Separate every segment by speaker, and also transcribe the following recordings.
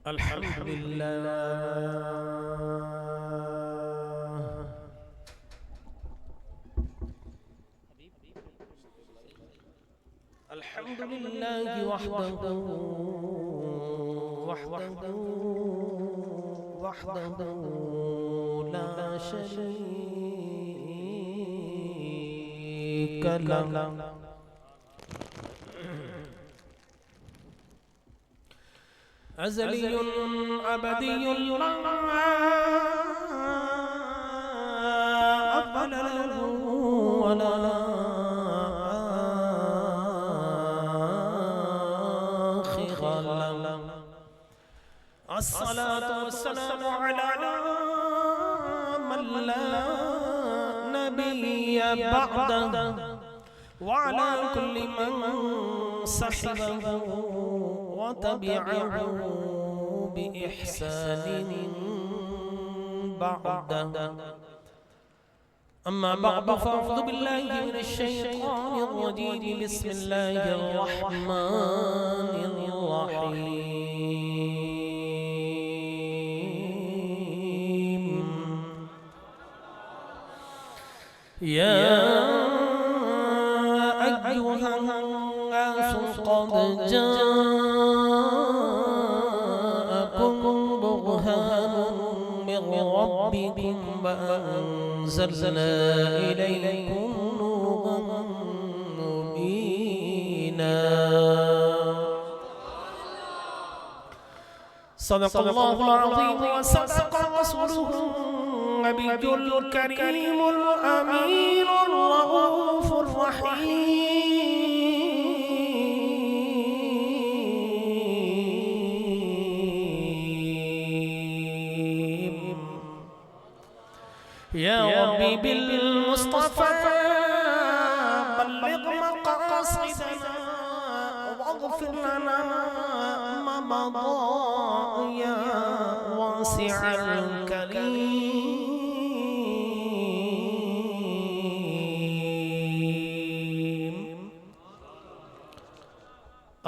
Speaker 1: الحمد لله الحمد لله وحده لا شريك له أزلي أبدي لا أول له ولا آخر له الصلاة والسلام على من لا نبي بعده وعلى كل من صحبه وتبعه بإحسان بعده أما بعد فأعوذ بالله من الشيطان الرجيم بسم الله الرحمن الرحيم يا أيها الناس قد جاءكم برهان من ربكم وأنزلنا إليكم نورا مبينا صدق الله العظيم وصدق رسوله النبي الكريم الأمين الرؤوف الرحيم يا ربي بالمصطفى بلغ مقاصدنا واغفر لنا ما مضى يا واسع الكريم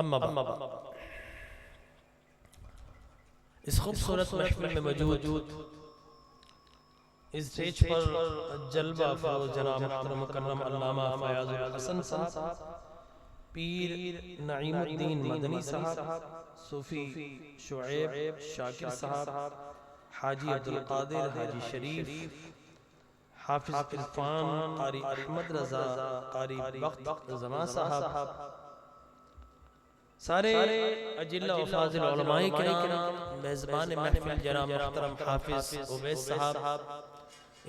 Speaker 1: اما بعد اس خوبصورت محفل میں موجود اس سٹیج پر جلوہ افروز جناب محترم مکرم علامہ فیاض الحسن صاحب، پیر نعیم الدین مدنی صاحب، صوفی شعیب شاکر صاحب، حاجی عبدالقادر حاجی شریف، حافظ عرفان قاری احمد رضا قاری بخت زمان صاحب، سارے اجلہ و فاضل علماء کرام، میزبان محفل جناب محترم حافظ عبید صاحب،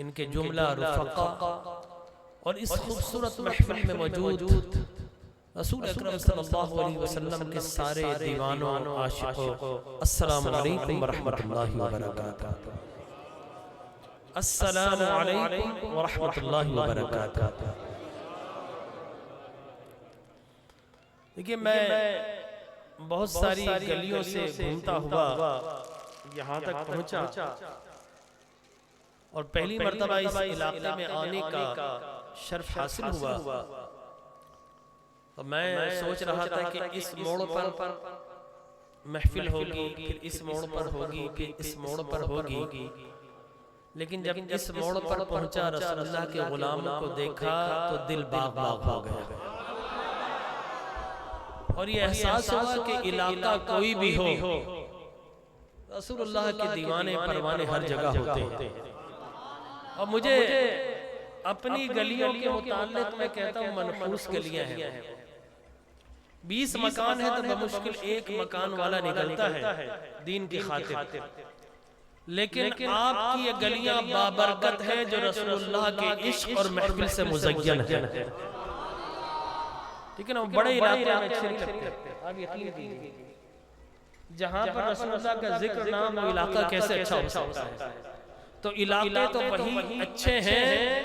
Speaker 1: ان کے جملہ رفقا، اور اس خوبصورت محفل میں موجود رسول اکرم صلی اللہ علیہ وسلم کے سارے دیوانوں عاشقوں، السلام علیکم ورحمت اللہ وبرکاتہ۔ السلام علیکم ورحمت اللہ وبرکاتہ۔ دیکھئے میں بہت ساری گلیوں سے گھومتا ہوا یہاں تک پہنچا، اور پہلی مرتبہ اس علاقے میں آنے کا شرف حاصل ہوا، تو میں سوچ رہا تھا کہ اس موڑ پر محفل ہوگی، پھر اس موڑ پر ہوگی، پھر اس موڑ پر ہوگی، لیکن جب اس موڑ پر پہنچا رسول اللہ کے غلاموں کو دیکھا تو دل باغ باغ ہو گیا، اور یہ احساس ہوا کہ علاقہ کوئی بھی ہو، رسول اللہ کے دیوانے پروانے ہر جگہ ہوتے ہیں۔ اور مجھے اپنی گلیوں کے متعلق میں کہتا ہوں منحوس گلیاں ہیں، 20 مکان ہے تو بمشکل ایک مکان والا نکلتا ہے دین کی خاطر، لیکن آپ کی یہ گلیاں بابرکت ہے جو رسول اللہ کے عشق اور محفل سے مزین ہے، ٹھیک ہے نا؟ بڑے علاقے میں اچھے نہیں لگتے، آپ یقین کیجئے جہاں پر رسول اللہ کا ذکر نام وہ علاقہ کیسے اچھا ہو سکتا ہے؟ تو علاقے تو وہی اچھے ہیں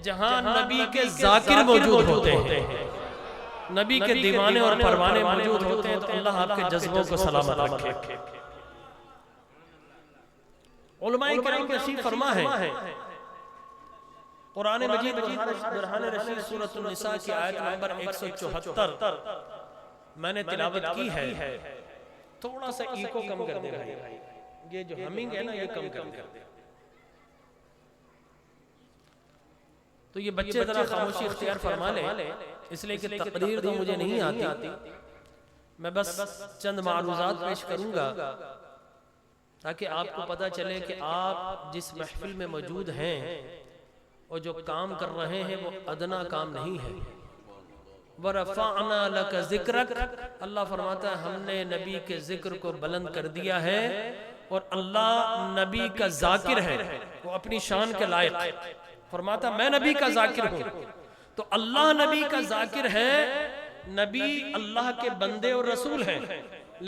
Speaker 1: جہاں نبی کے ذاکر موجود ہوتے ہیں، نبی کے دیوانے اور پروانے موجود ہوتے ہیں، تو اللہ آپ کے جذبوں کو سلامت رکھے۔ علماء کرام تشریف فرما ہے، قرآن مجید برہان رشید سورۃ النساء کی آیت نمبر 174 میں نے تلاوت کی ہے، تھوڑا سا ایکو کم کر دے بھائی، یہ جو ہمنگ ہے نا یہ کم کر دے. تو یہ بچے ذرا خاموشی اختیار فرما لیں، اس لیے کہ تقریر تو مجھے نہیں آتی، میں بس چند معروضات پیش کروں گا تاکہ آپ کو پتہ چلے کہ آپ جس محفل میں موجود ہیں اور جو کام کر رہے ہیں وہ ادنا کام نہیں ہے. وَرَفَعْنَا لَكَ ذِكْرَكَ، اللہ فرماتا ہے ہم نے نبی کے ذکر کو بلند کر دیا ہے، اور اللہ نبی کا ذاکر ہے، وہ اپنی شان کے لائق فرماتا میں نبی کا ذاکر ہوں. تو اللہ نبی کا ذاکر ہے، نبی اللہ کے بندے اور رسول ہیں،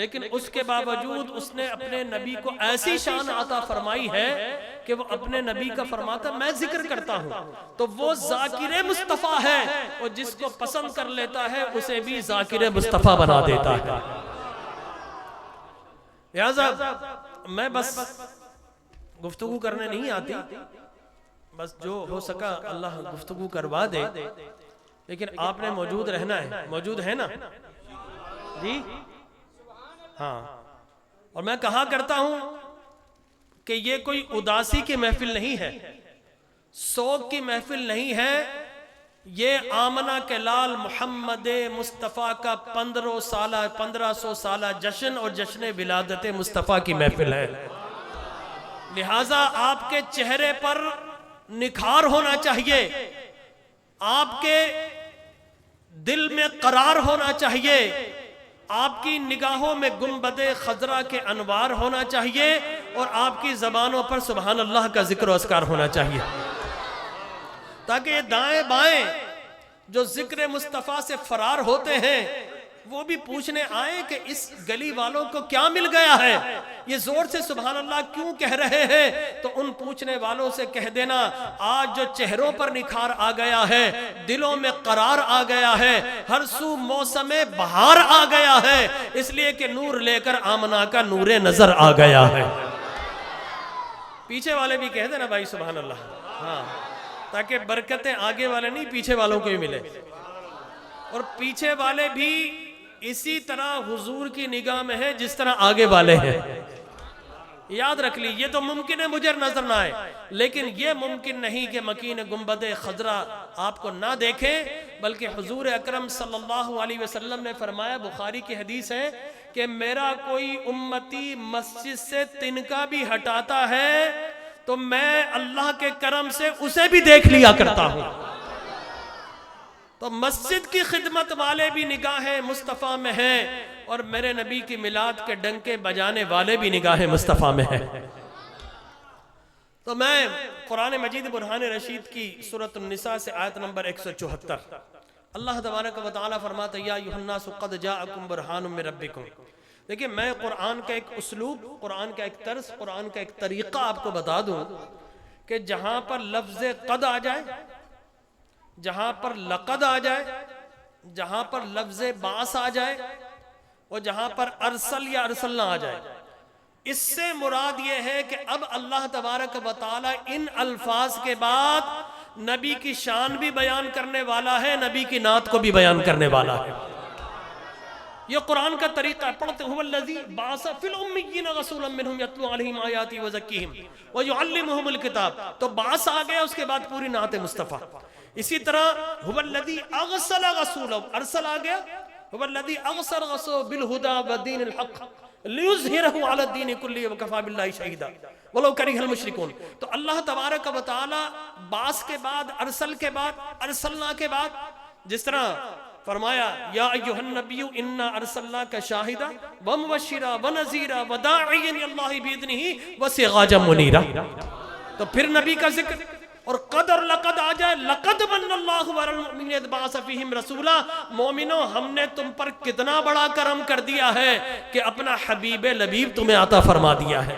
Speaker 1: لیکن اس کے باوجود اس نے اپنے نبی کو ایسی شان عطا فرمائی ہے کہ وہ اپنے نبی کا فرماتا میں ذکر کرتا ہوں. تو وہ ذاکر مصطفیٰ ہے، اور جس کو پسند کر لیتا ہے اسے بھی ذاکر مصطفیٰ بنا دیتا ہے. لہذا میں بس گفتگو کرنے نہیں آتی، بس جو ہو سکا اللہ گفتگو کروا دے، لیکن آپ نے موجود رہنا ہے. موجود ہے نا جی؟ ہاں. اور میں کہا کرتا ہوں کہ یہ کوئی اداسی کی محفل نہیں ہے، سوگ کی محفل نہیں ہے، یہ آمنہ کے لال محمد مصطفیٰ کا 1500 سالہ جشن اور جشن ولادت مصطفیٰ کی محفل ہے. لہٰذا آپ کے چہرے پر نکھار ہونا چاہیے، آپ کے دل میں قرار ہونا چاہیے، آپ کی نگاہوں میں گنبد خضرا کے انوار ہونا چاہیے، اور آپ کی زبانوں پر سبحان اللہ کا ذکر و اذکار ہونا چاہیے، تاکہ یہ دائیں بائیں جو ذکر مصطفیٰ سے فرار ہوتے ہیں وہ بھی پوچھنے آئے کہ اس گلی والوں کو کیا مل گیا ہے، یہ زور سے سبحان اللہ کیوں کہہ رہے ہیں. تو ان پوچھنے والوں سے کہہ دینا آج جو چہروں پر نکھار آ گیا ہے، دلوں میں قرار آ گیا ہے، ہر سو موسم بہار آ گیا ہے، اس لیے کہ نور لے کر آمنہ کا نور نظر آ گیا ہے. پیچھے والے بھی کہہ دینا بھائی سبحان اللہ، ہاں، تاکہ برکتیں آگے والے نہیں پیچھے والوں کو بھی ملے، اور پیچھے والے بھی اسی طرح حضور کی نگاہ میں ہے جس طرح آگے والے ہیں. یاد رکھ لی، یہ تو ممکن ہے مجھے نظر نہ آئے، لیکن یہ ممکن نہیں کہ مکین گنبد خضرا آپ کو نہ دیکھیں، بلکہ حضور اکرم صلی اللہ علیہ وسلم نے فرمایا، بخاری کی حدیث ہے کہ میرا کوئی امتی مسجد سے تنکا بھی ہٹاتا ہے تو میں اللہ کے کرم سے اسے بھی دیکھ لیا کرتا ہوں. تو مسجد کی خدمت والے بھی نگاہ مصطفیٰ میں ہیں، اور میرے نبی کی میلاد کے ڈنکے بجانے والے بھی نگاہ مصطفیٰ میں ہیں. تو میں قرآن مجید برہان رشید کی سورۃ النساء سے آیت نمبر 174، اللہ تبارک و تعالیٰ فرماتا یا ایھا الناس قد جاءکم برہان من ربکم. دیکھیں میں قرآن کا ایک اسلوب، قرآن کا ایک طرز، قرآن کا ایک طریقہ آپ کو بتا دوں کہ جہاں پر لفظ قد آ جائے، جہاں پر لقد آ جائے، جہاں پر لفظ باس آ جائے، اور جہاں پر ارسل یا ارسلنا آ جائے، اس سے مراد یہ ہے کہ اب اللہ تبارک و تعالی ان الفاظ کے بعد نبی کی شان بھی بیان کرنے والا ہے، نبی کی نعت کو بھی بیان کرنے والا ہے. یہ قرآن کا طریقہ ہے. پڑھتے هو الذی بعث فی الامیین رسولا منہم یتلو علیہم آیاتی وزکیہم ویعلمہم الکتاب. تو بعث آ گیا، اس کے بعد پوری نعت مصطفیٰ. اسی طرح هو الذی ارسل رسولا، ارسل آ گیا، هو الذی ارسل رسولا بالہدی ودین الحق لیظہرہ علی الدین کلہ وکفی باللہ شہیدا ولو کرہ المشرکون. تو اللہ تبارک و تعالی بعث کے بعد، ارسل کے بعد، ارسلنا کے بعد، جس طرح فرمایا یا ایھا النبی انا ارسلناک شاہدا ومبشرا ونذیرا وداعیا الی اللہ باذنہ وسراجا منیرا. تو پھر نبی کا ذکر، اور قد اور لقد آ جائے، لقد من اللہ علی المؤمنین اذ بعث فیہم رسولا. مومنوں ہم نے تم پر کتنا بڑا کرم کر دیا ہے کہ اپنا حبیب لبیب تمہیں عطا فرما دیا ہے.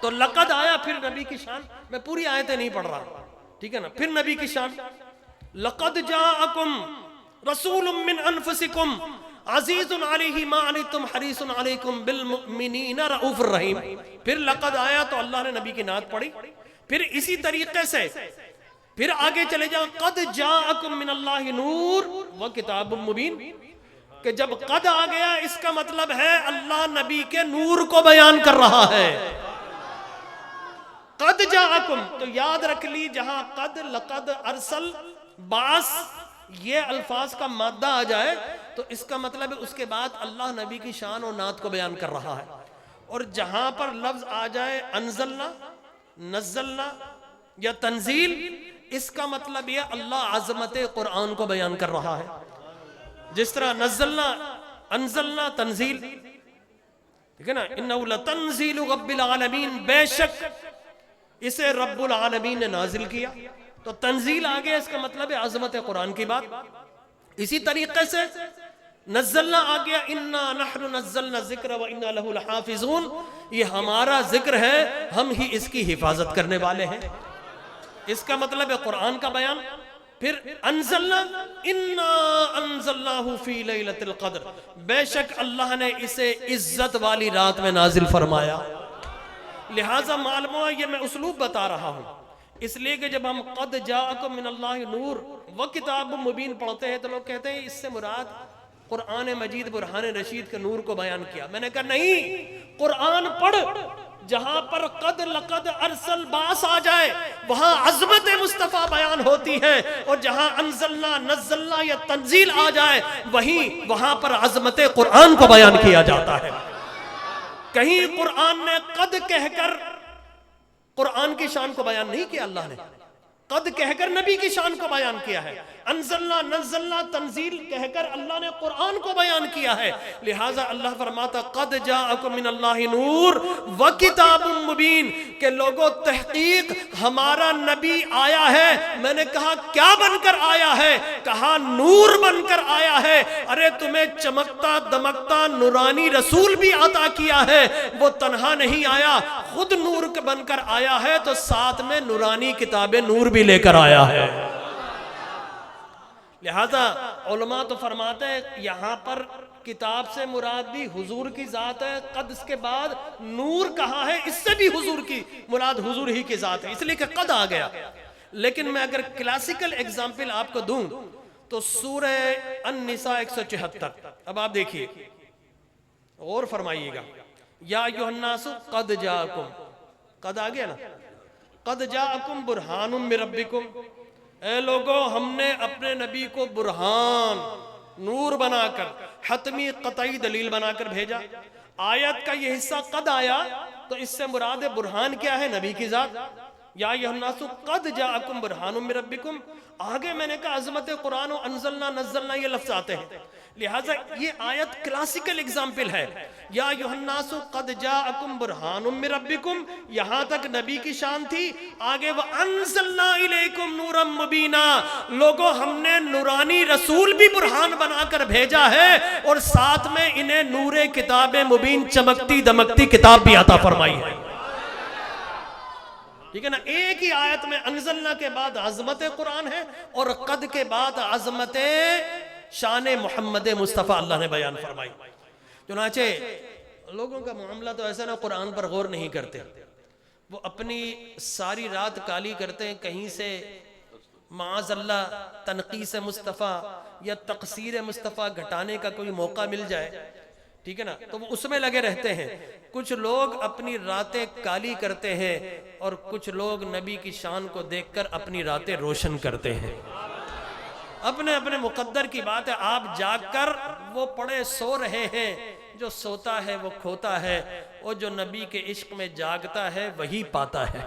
Speaker 1: تو لقد آیا، پھر نبی کی شان، میں پوری آیتیں نہیں پڑھ رہا، ٹھیک ہے نا. پھر نبی کی شان، لقد جاءکم رسول من انفسکم عزیز علیہ ما عنتم حریص علیکم بالمؤمنین رؤوف الرحیم. پھر لقد آیا تو اللہ نے نبی کی نعت پڑھی. پھر اسی طریقے سے پھر آگے چلے جاؤ، قد جاءکم من اللہ نور و کتاب مبین. کہ جب قد آ گیا اس کا مطلب ہے اللہ نبی کے نور کو بیان کر رہا ہے. قد جاءکم، تو یاد رکھ لی جہاں قد، لقد، ارسل، باس یہ الفاظ کا مادہ آ جائے تو اس کا مطلب ہے اس کے بعد اللہ نبی کی شان و نعت کو بیان کر رہا ہے. اور جہاں پر لفظ آ جائے انزلنا، نزلنا یا تنزیل، اس کا مطلب یہ اللہ عظمت قرآن کو بیان کر رہا ہے. جس طرح نزلنا، انزلنا، تنزیل، ٹھیک ہے نا. انہ لتنزیل رب العالمین، بے شک اسے رب العالمین نے نازل کیا. تو تنزیل آگے اس کا مطلب ہے عظمت قرآن کی بات. اسی طریقے سے نزلنا آ گیا، انا نحن نزلنا الذکر وانا لہ لحافظون، یہ ہمارا ذکر ہے، ہم ہی اس کی حفاظت کرنے والے ہیں. اس کا مطلب ہے قرآن کا بیان. پھر انزلنا، انا انزلناہ فی لیلۃ القدر، بے شک اللہ نے اسے عزت والی رات میں نازل فرمایا. لہٰذا معلوم ہے یہ میں اسلوب بتا رہا ہوں اس لیے کہ جب ہم قد جاءکم من اللہ نور و کتاب مبین پڑھتے ہیں تو لوگ کہتے ہیں اس سے مراد قرآن مجید برہان رشید کے نور کو بیان کیا. میں نے کہا نہیں، قرآن پڑھ، جہاں پر قد، لقد، ارسل، باس آ جائے وہاں عظمت مصطفیٰ بیان ہوتی ہے، اور جہاں انزلنا، نزلنا یا تنزیل آ جائے وہاں پر عظمت قرآن کو بیان کیا جاتا ہے. کہیں قرآن نے قد کہہ کر قرآن کی شان کو بیان نہیں کیا، اللہ نے قد کہہ کر نبی کی شان کو بیان کیا ہے. انزلنا، نزلنا، تنزیل کہہ کر اللہ نے قرآن کو بیان کیا ہے. لہٰذا اللہ فرماتا قد جاءکم من اللہ نور و کتاب مبین، کہ لوگوں تحقیق ہمارا نبی آیا ہے. میں نے کہا کیا بن کر آیا ہے؟ کہا نور بن کر آیا ہے. ارے تمہیں چمکتا دمکتا نورانی رسول بھی عطا کیا ہے، وہ تنہا نہیں آیا، خود نور بن کر آیا ہے تو ساتھ میں نورانی کتاب نور بھی لے کر آیا ہے. لہذا علماء تو فرماتے ہیں یہاں پر کتاب سے مراد بھی حضور کی ذات ہے. قد اس کے بعد نور کہا ہے، اس سے بھی حضور کی مراد حضور ہی کی ذات ہے، اس لیے کہ قد آ گیا. لیکن میں اگر کلاسیکل ایگزامپل آپ کو دوں تو سورہ النساء 174. اب آپ دیکھیے، غور فرمائیے گا. یا ایھا الناس قد جاءکم، قد آ گیا نا، قد جاءکم برہان من ربکم، اے لوگوں ہم نے اپنے نبی کو برہان، نور بنا کر، حتمی قطعی دلیل بنا کر بھیجا. آیت کا یہ حصہ قد آیا تو اس سے مراد برہان کیا ہے؟ نبی کی ذات. یا ایھا الناس قد جاءکم برہان من ربکم. آگے میں نے کہا عظمت قرآن و انزلنا، نزلنا یہ لفظ آتے ہیں. لہٰذا یہ آیت کلاسیکل اگزامپل ہے. یا ایھا الناس قد جاءکم برہان من ربکم، یہاں تک نبی کی شان تھی. آگے وانزلنا الیکم نورا مبینا، لوگوں ہم نے نورانی رسول بھی برہان بنا کر بھیجا ہے اور ساتھ میں انہیں نور کتاب مبین، چمکتی دمکتی کتاب بھی عطا فرمائی ہے. ٹھیک ہے نا. ایک ہی آیت میں انزلنا کے بعد عظمت قرآن ہے اور قد کے بعد عظمت شان محمد مصطفیٰ اللہ نے بیان فرمائی. چنانچہ لوگوں کا معاملہ تو ایسا نا، قرآن پر غور نہیں کرتے، وہ اپنی ساری رات کالی کرتے ہیں. کہیں سے معاذ اللہ تنقیص مصطفیٰ یا تقصیر مصطفیٰ گھٹانے کا کوئی موقع مل جائے، ٹھیک ہے نا، تو وہ اس میں لگے رہتے ہیں. کچھ لوگ اپنی راتیں کالی کرتے ہیں اور کچھ لوگ نبی کی شان کو دیکھ کر اپنی راتیں روشن کرتے ہیں. اپنے اپنے مقدر کی بات ہے. آپ جاگ کر وہ پڑے سو رہے ہیں، جو سوتا ہے وہ کھوتا ہے، اور جو نبی کے عشق میں جاگتا ہے وہی پاتا ہے.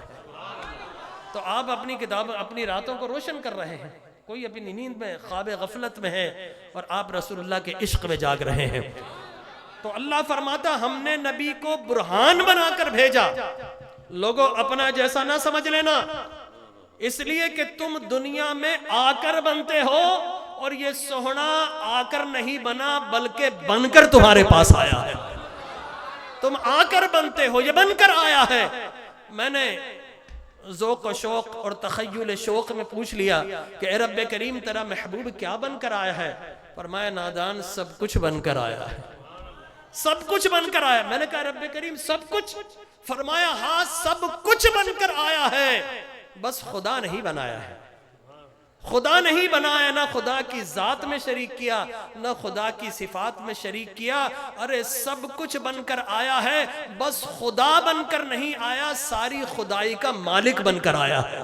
Speaker 1: تو آپ اپنی کتاب، اپنی راتوں کو روشن کر رہے ہیں. کوئی اپنی نیند میں، خواب غفلت میں ہے، اور آپ رسول اللہ کے عشق میں جاگ رہے ہیں. تو اللہ فرماتا ہم نے نبی کو برہان بنا کر بھیجا. لوگوں اپنا جیسا نہ سمجھ لینا، اس لیے کہ تم دنیا میں آ کر بنتے ہو، اور یہ سوہنا آ کر نہیں بنا بلکہ بن کر تمہارے پاس آیا ہے. تم آ کر بنتے ہو، یہ بن کر آیا ہے. میں نے ذوق و شوق اور تخیل شوق میں پوچھ لیا کہ اے رب کریم تیرا محبوب کیا بن کر آیا ہے؟ فرمایا نادان سب کچھ بن کر آیا ہے، سب کچھ بن کر آیا. میں نے کہا رب کریم سب کچھ؟ فرمایا ہاں سب کچھ بن کر آیا ہے، بس خدا نہیں بنایا ہے. خدا نہیں بنایا، نہ خدا کی ذات میں شریک کیا، نہ خدا کی صفات میں شریک کیا. ارے سب کچھ بن کر آیا ہے، بس خدا بن کر نہیں آیا، ساری خدائی کا مالک بن کر آیا ہے.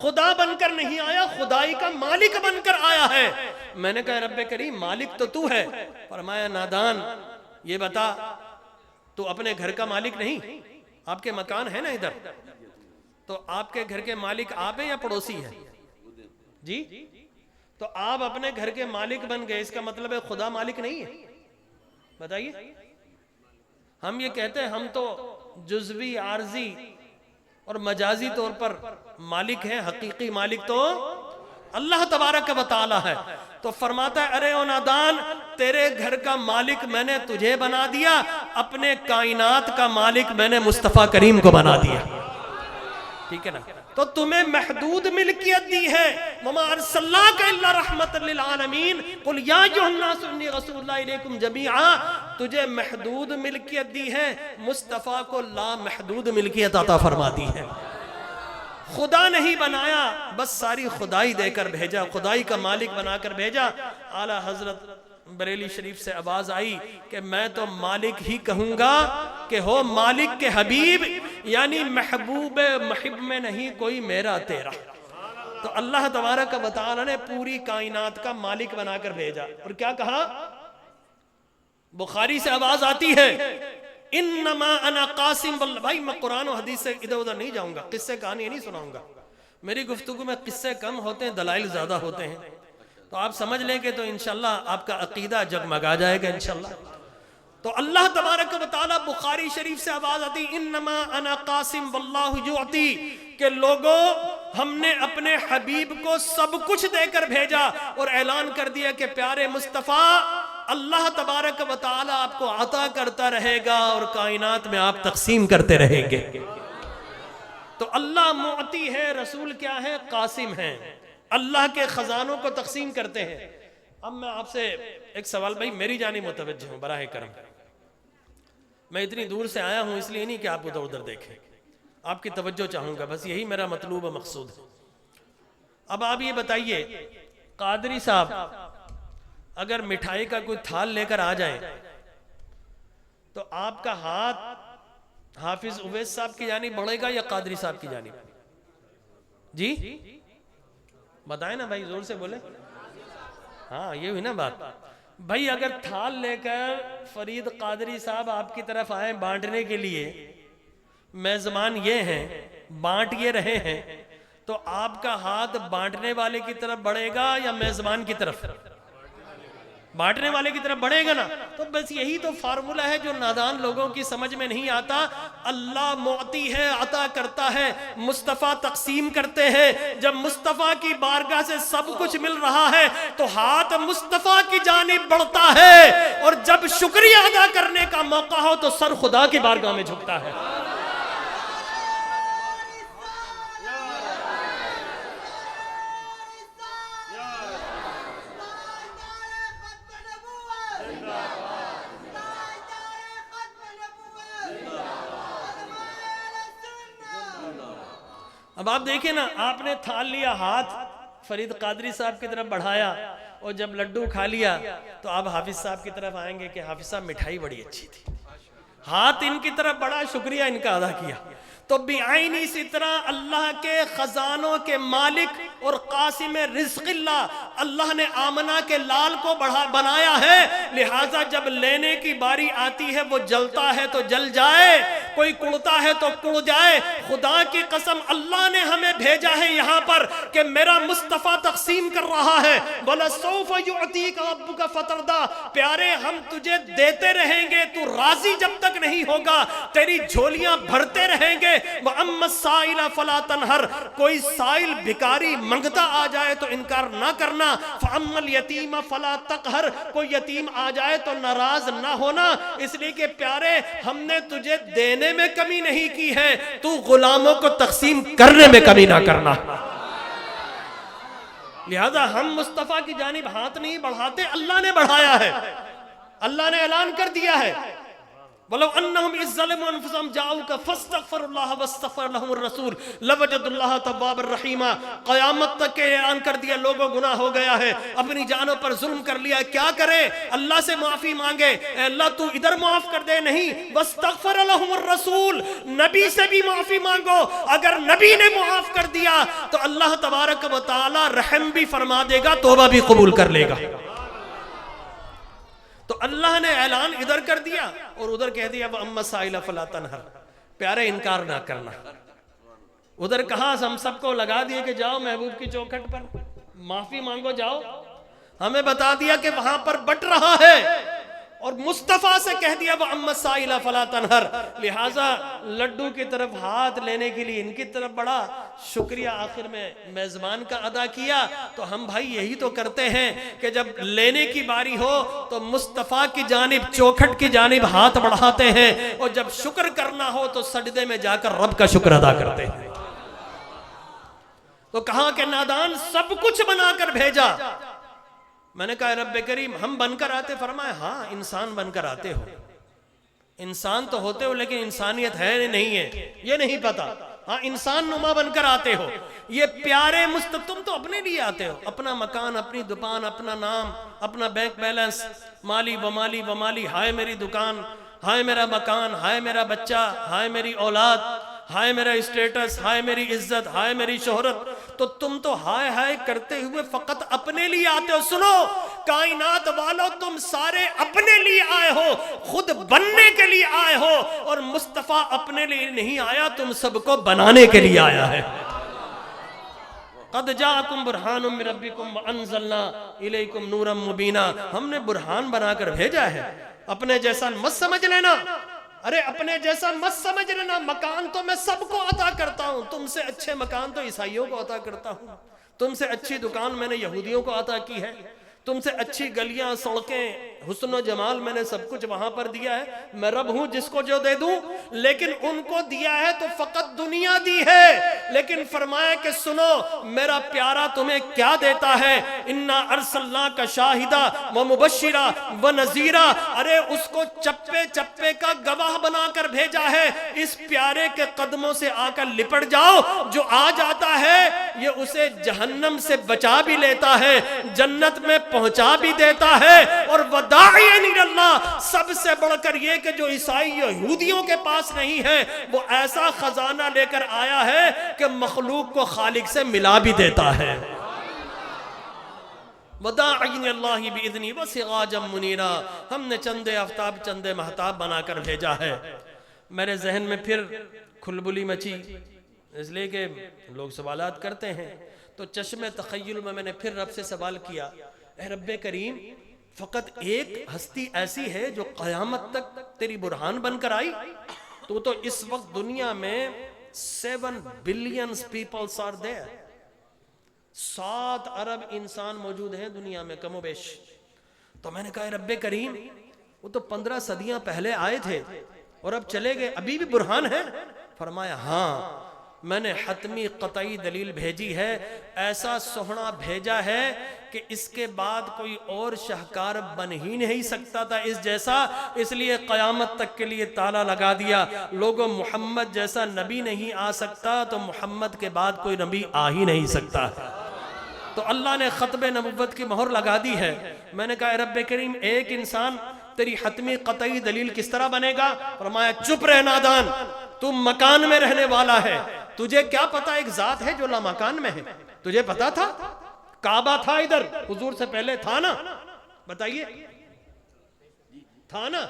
Speaker 1: خدا بن کر نہیں آیا، خدائی کا مالک بن کر آیا ہے. میں نے کہا رب کریم مالک تو ہے. فرمایا نادان یہ بتا تو اپنے گھر کا مالک نہیں؟ آپ کے مکان ہے نا ادھر، تو آپ کے گھر کے مالک آپ ہیں یا پڑوسی ہیں؟ جی تو آپ اپنے گھر کے مالک بن گئے، اس کا مطلب ہے خدا مالک نہیں ہے؟ بتائیے. ہم یہ کہتے ہیں ہم تو جزوی عارضی اور مجازی طور پر مالک ہیں، حقیقی مالک تو اللہ تبارک و تعالی ہے. تو فرماتا ہے ارے او نادان، تیرے گھر کا مالک میں نے تجھے بنا دیا، اپنے کائنات کا مالک میں نے مصطفیٰ کریم کو بنا دیا. ٹھیک ہے نا؟ تو تمہیں محدود ملکیت دی ہے. وَمَا أَرْسَلْنَاكَ إِلَّا رَحْمَةً لِلْعَالَمِينَ قُلْ يَا أَيُّهَا النَّاسُ إِنِّي رَسُولُ اللَّهِ إِلَيْكُمْ جَمِيعًا. تجھے محدود ملکیت دی ہے، مصطفیٰ کو لا محدود ملکیت عطا فرما دی ہے. خدا نہیں بنایا، بس ساری خدائی دے کر بھیجا، خدائی کا مالک بنا کر بھیجا. اعلیٰ حضرت بریلی شریف سے آواز آئی کہ میں تو مالک ہی کہوں گا کہ ہو مالک کے حبیب، یعنی محبوب محب میں نہیں کوئی میرا تیرا. تو اللہ تبارک و تعالی نے پوری کائنات کا مالک بنا کر بھیجا. اور کیا کہا؟ بخاری سے آواز آتی ہے انما انا قاسم. بھائی میں قرآن و حدیث سے ادھر ادھر نہیں جاؤں گا، قصے کہانی نہیں سناؤں گا. میری گفتگو میں قصے کم ہوتے ہیں، دلائل زیادہ ہوتے ہیں. تو آپ سمجھ لیں کہ تو انشاءاللہ آپ کا عقیدہ جگمگا جائے گا انشاءاللہ. تو اللہ تبارک و تعالی بخاری شریف سے آواز آتی انما انا قاسم واللہ یعطی، کہ لوگوں ہم نے اپنے حبیب کو سب کچھ دے کر بھیجا اور اعلان کر دیا کہ پیارے مصطفیٰ اللہ تبارک و تعالی آپ کو عطا کرتا رہے گا اور کائنات میں آپ تقسیم کرتے رہیں گے. تو اللہ معطی ہے، رسول کیا ہے؟ قاسم ہیں، اللہ کے خزانوں کو تقسیم کرتے ہیں. اب میں آپ سے ایک سوال، بھائی میری جانب متوجہ ہوں براہ کرم. میں اتنی دور سے آیا ہوں اس لیے نہیں کہ آپ ادھر ادھر دیکھیں، آپ کی توجہ چاہوں گا، بس یہی میرا مطلوب و مقصود ہے. اب آپ یہ بتائیے قادری صاحب اگر مٹھائی کا کوئی تھال لے کر آ جائیں تو آپ کا ہاتھ حافظ اویس صاحب کی جانب بڑھے گا یا قادری صاحب کی جانب؟ جی بتائیں نا بھائی، زور سے بولے. ہاں یہ ہوئی نا بات. بھائی اگر تھال لے کر فرید قادری صاحب آپ کی طرف آئیں بانٹنے کے لیے، میزبان یہ ہیں، بانٹ یہ رہے ہیں، تو آپ کا ہاتھ بانٹنے والے کی طرف بڑھے گا یا میزبان کی طرف؟ بانٹنے والے کی طرف بڑھے گا نا. تو بس یہی تو فارمولہ ہے جو نادان لوگوں کی سمجھ میں نہیں آتا. اللہ معطی ہے، عطا کرتا ہے، مصطفیٰ تقسیم کرتے ہیں. جب مصطفیٰ کی بارگاہ سے سب کچھ مل رہا ہے تو ہاتھ مصطفیٰ کی جانب بڑھتا ہے، اور جب شکریہ ادا کرنے کا موقع ہو تو سر خدا کی بارگاہ میں جھکتا ہے. اب آپ دیکھیں نا، آپ نے تھال لیا، ہاتھ فرید قادری صاحب کی طرف بڑھایا، اور جب لڈو کھا لیا تو آپ حافظ صاحب کی طرف آئیں گے کہ حافظ صاحب مٹھائی بڑی اچھی تھی. ہاتھ ان کی طرف بڑھا، شکریہ ان کا ادا کیا. تو بعین اسی طرح اللہ کے خزانوں کے مالک اور قاسم رزق اللہ نے آمنہ کے لال کو بنایا ہے. لہٰذا جب لینے کی باری آتی ہے وہ جلتا ہے تو جل جائے، کوئی کڑتا ہے تو کڑ جائے. خدا کی قسم اللہ نے ہمیں بھیجا ہے یہاں پر کہ میرا مصطفیٰ تقسیم کر رہا ہے. وَلَسَوْفَ يُعْطِيكَ رَبُّكَ فَتَرْضَىٰ. پیارے ہم تجھے دیتے رہیں گے، تو راضی جب تک نہیں ہوگا، تیری جھولیاں بھرتے رہیں گے. وَأَمَّا السَّائِلَ فَلَا تَنْهَرْ. کوئی سائل بھکاری منگتا آ جائے تو انکار نہ کرنا. فَأَمَّا الْيَتِيمَ فَلَا تَقْهَرْ. کوئی یتیم آ جائے تو ناراض نہ ہونا، اس لیے کہ پیارے ہم نے تجھے دینے میں کمی نہیں کی ہے، تو غلاموں کو تقسیم کرنے میں کمی نہ کرنا. لہذا ہم مصطفیٰ کی جانب ہاتھ نہیں بڑھاتے، اللہ نے بڑھایا ہے. اللہ نے اعلان کر دیا ہے وَلَوْ أَنَّهُمْ إِذْ ظَلَمُوا أَنفُسَهُمْ جَاءُوكَ فَاسْتَغْفَرُوا اللَّهَ وَاسْتَغْفَرَ لَهُمُ الرَّسُولُ لَوَجَدُوا اللَّهَ تَوَّابًا رَحِيمًا۔ قیامت تک کے اعلان کر دیا لوگوں گناہ ہو گیا ہے، اپنی جانوں پر ظلم کر لیا، کیا کرے؟ اللہ سے معافی مانگے، اے اللہ تو ادھر معاف کر دے، نہیں، وَاسْتَغْفَرَ لَهُمُ الرَّسُولُ، نبی سے بھی معافی مانگو، اگر نبی نے معاف کر دیا تو اللہ تبارک و تعالی رحم بھی فرما دے گا، توبہ بھی قبول کر لے گا۔ تو اللہ نے اعلان ادھر کر دیا اور ادھر کہہ دیا وَأَمَّا السَّائِلَ فَلَا تَنْهَرْ، پیارے انکار نہ کرنا۔ ادھر کہا ہم سب کو لگا دیے کہ جاؤ محبوب کی چوکھٹ پر معافی مانگو جاؤ، ہمیں بتا دیا کہ وہاں پر بٹ رہا ہے، اور مصطفیٰ سے کہہ دیا وَأَمَّا السَّائِلَ فَلَا تَنْهَرْ، لہٰذا لڈو کی طرف ہاتھ لینے کے لیے ان کی طرف بڑا شکریہ آخر میں میزبان کا ادا کیا۔ تو ہم بھائی یہی تو کرتے ہیں کہ جب لینے کی باری ہو تو مصطفیٰ کی جانب، چوکھٹ کی جانب ہاتھ بڑھاتے ہیں، اور جب شکر کرنا ہو تو سجدے میں جا کر رب کا شکر ادا کرتے ہیں۔ تو کہا کہ نادان سب کچھ بنا کر بھیجا۔ میں نے کہا رب کریم ہم بن کر آتے؟ فرمایا ہاں انسان بن کر آتے ہو، انسان تو ہوتے ہو لیکن انسانیت ہے نہیں ہے یہ نہیں پتا، ہاں انسان نما بن کر آتے ہو۔ یہ پیارے تم تو اپنے لیے آتے ہو، اپنا مکان، اپنی دکان، اپنا نام، اپنا بینک بیلنس، مالی ومالی ومالی، ہائے میری دکان، ہائے میرا مکان، ہائے میرا بچہ، ہائے میری اولاد، ہائے میرا اسٹیٹس، ہائے میری عزت، ہائے میری شہرت۔ تو تم تو ہائے ہائے کرتے ہوئے فقط اپنے لیے آتے ہو۔ سنو کائنات والو، تم سارے اپنے لیے آئے ہو، خود بننے کے لیے آئے ہو، اور مصطفیٰ اپنے لیے نہیں آیا، تم سب کو بنانے کے لیے آیا ہے۔ قد جاءکم برہان من ربکم وانزلنا الیکم نورا مبینا، ہم نے برہان بنا کر بھیجا ہے۔ اپنے جیسا مت سمجھ لینا، ارے اپنے جیسا مت سمجھ لینا، مکان تو میں سب کو عطا کرتا ہوں، تم سے اچھے مکان تو عیسائیوں کو عطا کرتا ہوں، تم سے اچھی دکان میں نے یہودیوں کو عطا کی ہے، تم سے اچھی گلیاں، سڑکیں، حسن و جمال میں نے سب کچھ وہاں پر دیا ہے۔ میں رب ہوں جس کو جو دے دوں، لیکن ان کو دیا ہے تو فقط دنیا دی ہے، لیکن فرمایا کہ سنو میرا پیارا تمہیں کیا دیتا ہے، انا ارسلناک شاہدا و مبشرا و نذیرا، ارے اس کو چپے چپے کا گواہ بنا کر بھیجا ہے۔ اس پیارے کے قدموں سے آ کر لپٹ جاؤ، جو آ جاتا ہے یہ اسے جہنم سے بچا بھی لیتا ہے، جنت میں پہنچا بھی دیتا ہے، اور وداعین اللہ، سب سے بڑھ کر یہ کہ جو عیسائی یہودیوں کے پاس نہیں ہے، وہ ایسا خزانہ لے کر آیا ہے کہ مخلوق کو خالق سے ملا بھی دیتا ہے۔ وداعین اللہ بإذنہ وسراجا منیرا، ہم نے چندے آفتاب چندے مہتاب بنا کر بھیجا ہے۔ میرے ذہن میں پھر کھلبلی مچی، اس لیے کہ لوگ سوالات کرتے ہیں، تو چشم تخیل میں نے پھر رب سے سوال کیا، اے رب کریم فقط ایک ہستی ایسی ہے جو قیامت تک تیری برہان بن کر آئی؟ تو اس وقت دنیا میں 7 بلین پیپلز آر دیر، 7 ارب انسان موجود ہیں دنیا میں کم و بیش۔ تو میں نے کہا رب کریم وہ تو 15 صدیاں پہلے آئے تھے اور اب چلے گئے، ابھی بھی برہان ہے؟ فرمایا ہاں، میں نے حتمی قطعی دلیل بھیجی ہے، ایسا سوہنا بھیجا ہے کہ اس کے بعد کوئی اور شاہکار بن ہی نہیں سکتا تھا اس جیسا، اس لیے قیامت تک کے لیے تالا لگا دیا۔ لوگوں محمد جیسا نبی نہیں آ سکتا تو محمد کے بعد کوئی نبی آ ہی نہیں سکتا، تو اللہ نے ختم نبوت کی مہر لگا دی ہے۔ میں نے کہا رب کریم ایک انسان تیری حتمی قطعی دلیل کس طرح بنے گا؟ فرمایا چپ رہ نادان، تو مکان میں رہنے والا ہے، تجھے کیا پتا ایک ذات ہے جو لامکان میں ہے؟ تجھے پتا تھا کعبہ تھا ادھر حضور سے پہلے تھا نا؟ بتائیے تھا نا؟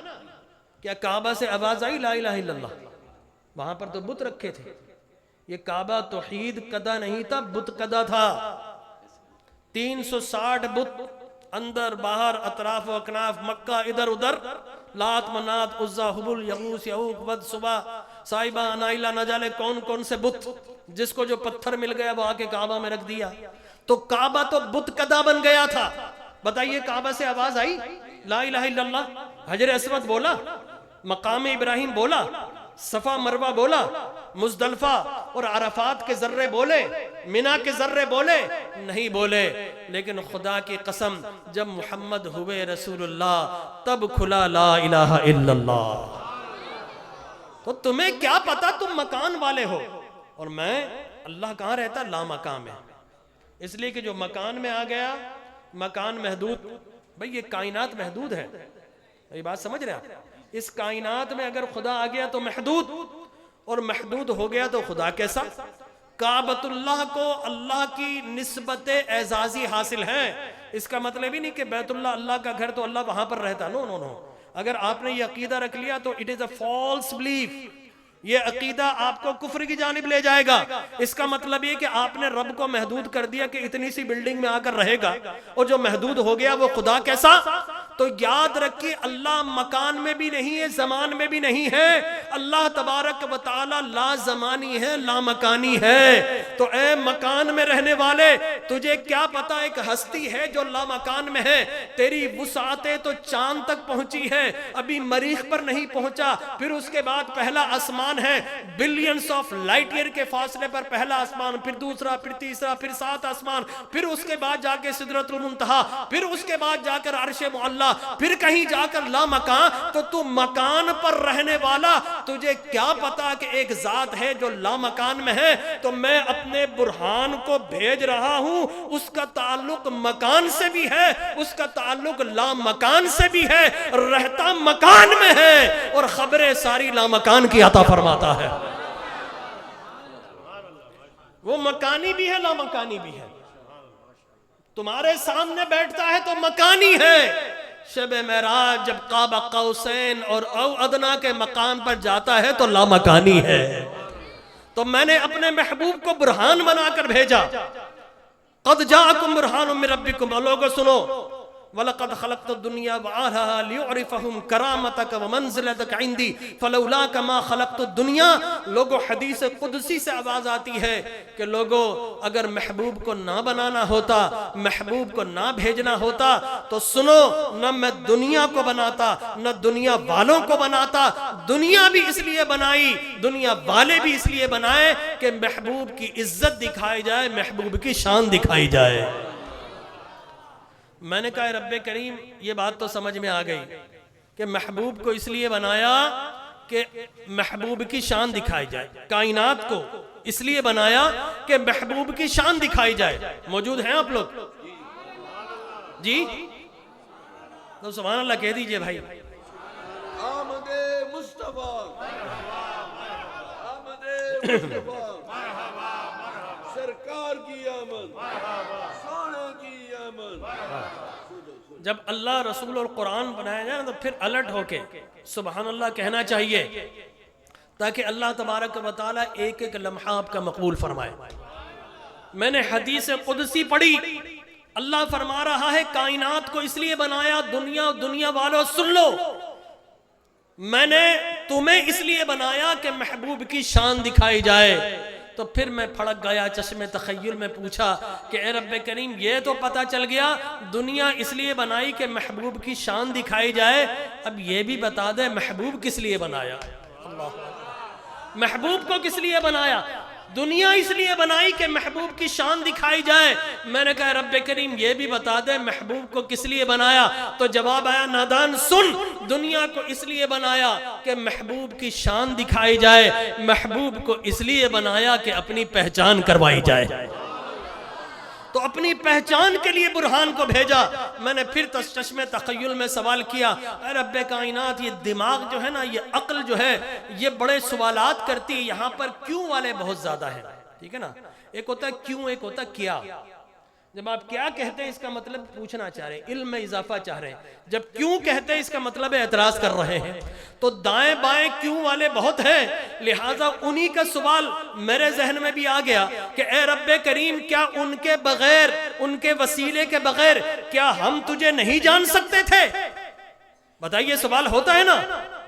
Speaker 1: کیا کعبہ سے آواز آئی لا الہ الا اللہ؟ وہاں پر تو بت رکھے تھے، یہ کعبہ توحید کدہ نہیں تھا، بت کدہ تھا۔ 360 بت اندر باہر اطراف و اکناف، مکہ ادھر ادھر، لات منات عزا حبل یغوث یعوق ود صبا صاحبہ نائلہ، نہ جانے کون کون سے بت، جس کو جو پتھر مل گیا وہ آ کے کعبہ میں رکھ دیا۔ تو کعبہ تو بت کدہ بن گیا تھا۔ بتائیے کعبہ سے آواز آئی لا الہ الا اللہ؟ حجر اسود بولا، مقام ابراہیم بولا، صفا مروہ بولا، مزدلفہ اور عرفات کے ذرے بولے، منہ کے ذرے بولے؟ نہیں بولے، لیکن خدا کی قسم جب محمد ہوئے رسول اللہ تب کھلا لا الہ الا اللہ۔ تو تمہیں کیا پتا تم مکان والے ہو، اور میں اللہ کہاں رہتا؟ لا مکان میں. اس لیے کہ جو مکان میں آ گیا، مکان محدود. بھئی یہ کائنات محدود ہے، یہ بات سمجھ رہے ہیں آپ؟ اس کائنات میں اگر خدا آ گیا تو محدود، اور محدود ہو گیا تو خدا کیسا؟ کعبۃ اللہ کو اللہ کی نسبت اعزازی حاصل ہے. اس کا مطلب ہی نہیں کہ بیت اللہ اللہ کا گھر تو اللہ وہاں پر رہتا. نو نو نو. اگر آپ نے یہ عقیدہ رکھ لیا تو it is a false belief. یہ عقیدہ آپ کو کفر کی جانب لے جائے گا. اس کا مطلب یہ کہ آپ نے رب کو محدود کر دیا کہ اتنی سی بلڈنگ میں آ کر رہے گا، اور جو محدود ہو گیا وہ خدا کیسا؟ تو یاد رکھیے اللہ مکان میں بھی نہیں ہے، زمان میں بھی نہیں ہے. اللہ تبارک و تعالی لا زمانی ہے، لا مکانی ہے. تو اے مکان میں رہنے والے، تجھے کیا پتا ایک ہستی ہے جو لا مکان میں ہے. تیری وسعتیں تو چاند تک پہنچی ہے، ابھی مریخ پر نہیں پہنچا. پھر اس کے بعد پہلا آسمان ہے، بلینز آف لائٹ ایئر کے فاصلے پر پہلا آسمان، پھر دوسرا، پھر تیسرا، پھر 7 آسمان، پھر اس کے بعد جا کے سدرۃ المنتہا، پھر اس کے بعد جا کر عرش معلی، پھر کہیں جا کر لا مکان. تو تو مکان پر رہنے والا، تجھے کیا پتا کہ ایک ذات ہے جو لا مکان میں ہے. تو میں اپنے برہان کو بھیج رہا ہوں، اس کا تعلق مکان سے بھی ہے، اس کا تعلق لا مکان سے بھی ہے. رہتا مکان میں ہے اور خبریں ساری لا مکان کی عطا فرماتا ہے. وہ مکانی بھی ہے، لا مکانی بھی ہے. تمہارے سامنے بیٹھتا ہے تو مکانی ہے. شب معراج جب قاب قوسین اور او ادنا کے مقام پر جاتا ہے تو لا مکانی ہے. تو میں نے اپنے محبوب کو برہان بنا کر بھیجا. قد جاءکم برہان من ربکم. لوگو سنو، وَلَقَدْ خَلَقْتُ الدُّنْيَا وَعَالَهَا لِيُعْرِفَهُمْ كَرَامَتَكَ وَمَنْزِلَتَكَ عِنْدِي فَلَوْلَاكَ مَا خَلَقْتُ الدُّنْيَا. لوگو حدیث قدسی سے آواز آتی ہے کہ لوگو اگر محبوب کو نہ بنانا ہوتا، محبوب کو نہ بھیجنا ہوتا تو سنو، نہ میں دنیا کو بناتا، نہ دنیا والوں کو بناتا. دنیا بھی اس لیے بنائی، دنیا والے بھی اس لیے بنائے کہ محبوب کی عزت دکھائی جائے، محبوب کی شان دکھائی جائے. میں نے کہا رب کریم یہ بات تو سمجھ میں آ گئی کہ محبوب کو اس لیے بنایا کہ محبوب کی شان دکھائی جائے. کائنات کو اس لیے بنایا کہ محبوب کی شان دکھائی جائے. موجود ہیں آپ لوگ؟ جی تو سبحان اللہ کہہ دیجئے بھائی.
Speaker 2: آمد مصطفیٰ، آمد مصطفیٰ، سرکار کی آمد، سونے کی آمد.
Speaker 1: جب اللہ رسول اور قرآن بنایا جائے تو پھر الرٹ ہو کے سبحان اللہ کہنا چاہیے تاکہ اللہ تبارک و تعالی ایک ایک لمحہ آپ کا مقبول فرمائے. میں نے حدیث قدسی پڑھی، اللہ فرما رہا ہے کائنات کو اس لیے بنایا، دنیا والوں سن لو، میں نے تمہیں اس لیے بنایا کہ محبوب کی شان دکھائی جائے. تو پھر میں پھڑک گیا چشم تخیل میں، پوچھا کہ اے رب کریم یہ تو پتا چل گیا دنیا اس لیے بنائی کہ محبوب کی شان دکھائی جائے، اب یہ بھی بتا دے محبوب کس لیے بنایا. اللہ محبوب کو کس لیے بنایا؟ دنیا اس لیے بنائی کہ محبوب کی شان دکھائی جائے. میں نے کہا رب کریم یہ بھی بتا دے محبوب کو کس لیے بنایا. تو جواب آیا نادان سن، دنیا کو اس لیے بنایا کہ محبوب کی شان دکھائی جائے، محبوب کو اس لیے بنایا کہ اپنی پہچان کروائی جائے. تو اپنی پہچان کے لیے برہان کو بھیجا. میں نے پھر چشم تخیل میں سوال کیا، اے رب کائنات یہ دماغ جو ہے نا، یہ عقل جو ہے، یہ بڑے سوالات کرتی ہے، یہاں پر کیوں والے بہت زیادہ ہیں. ٹھیک ہے نا، ایک ہوتا ہے کیوں، ایک ہوتا ہے کیا. جب آپ کیا کہتے ہیں اس کا مطلب پوچھنا چاہ رہے ہیں، علم میں اضافہ چاہ رہے ہیں. جب کیوں کہتے ہیں اس کا مطلب اعتراض کر رہے ہیں. تو دائیں بائیں کیوں والے بہت ہیں، لہٰذا انہی کا سوال میرے ذہن میں بھی آ گیا کہ اے رب کریم کیا ان کے بغیر، ان کے وسیلے کے بغیر کیا ہم تجھے نہیں جان سکتے تھے؟ بتائیے سوال ہوتا ہے نا،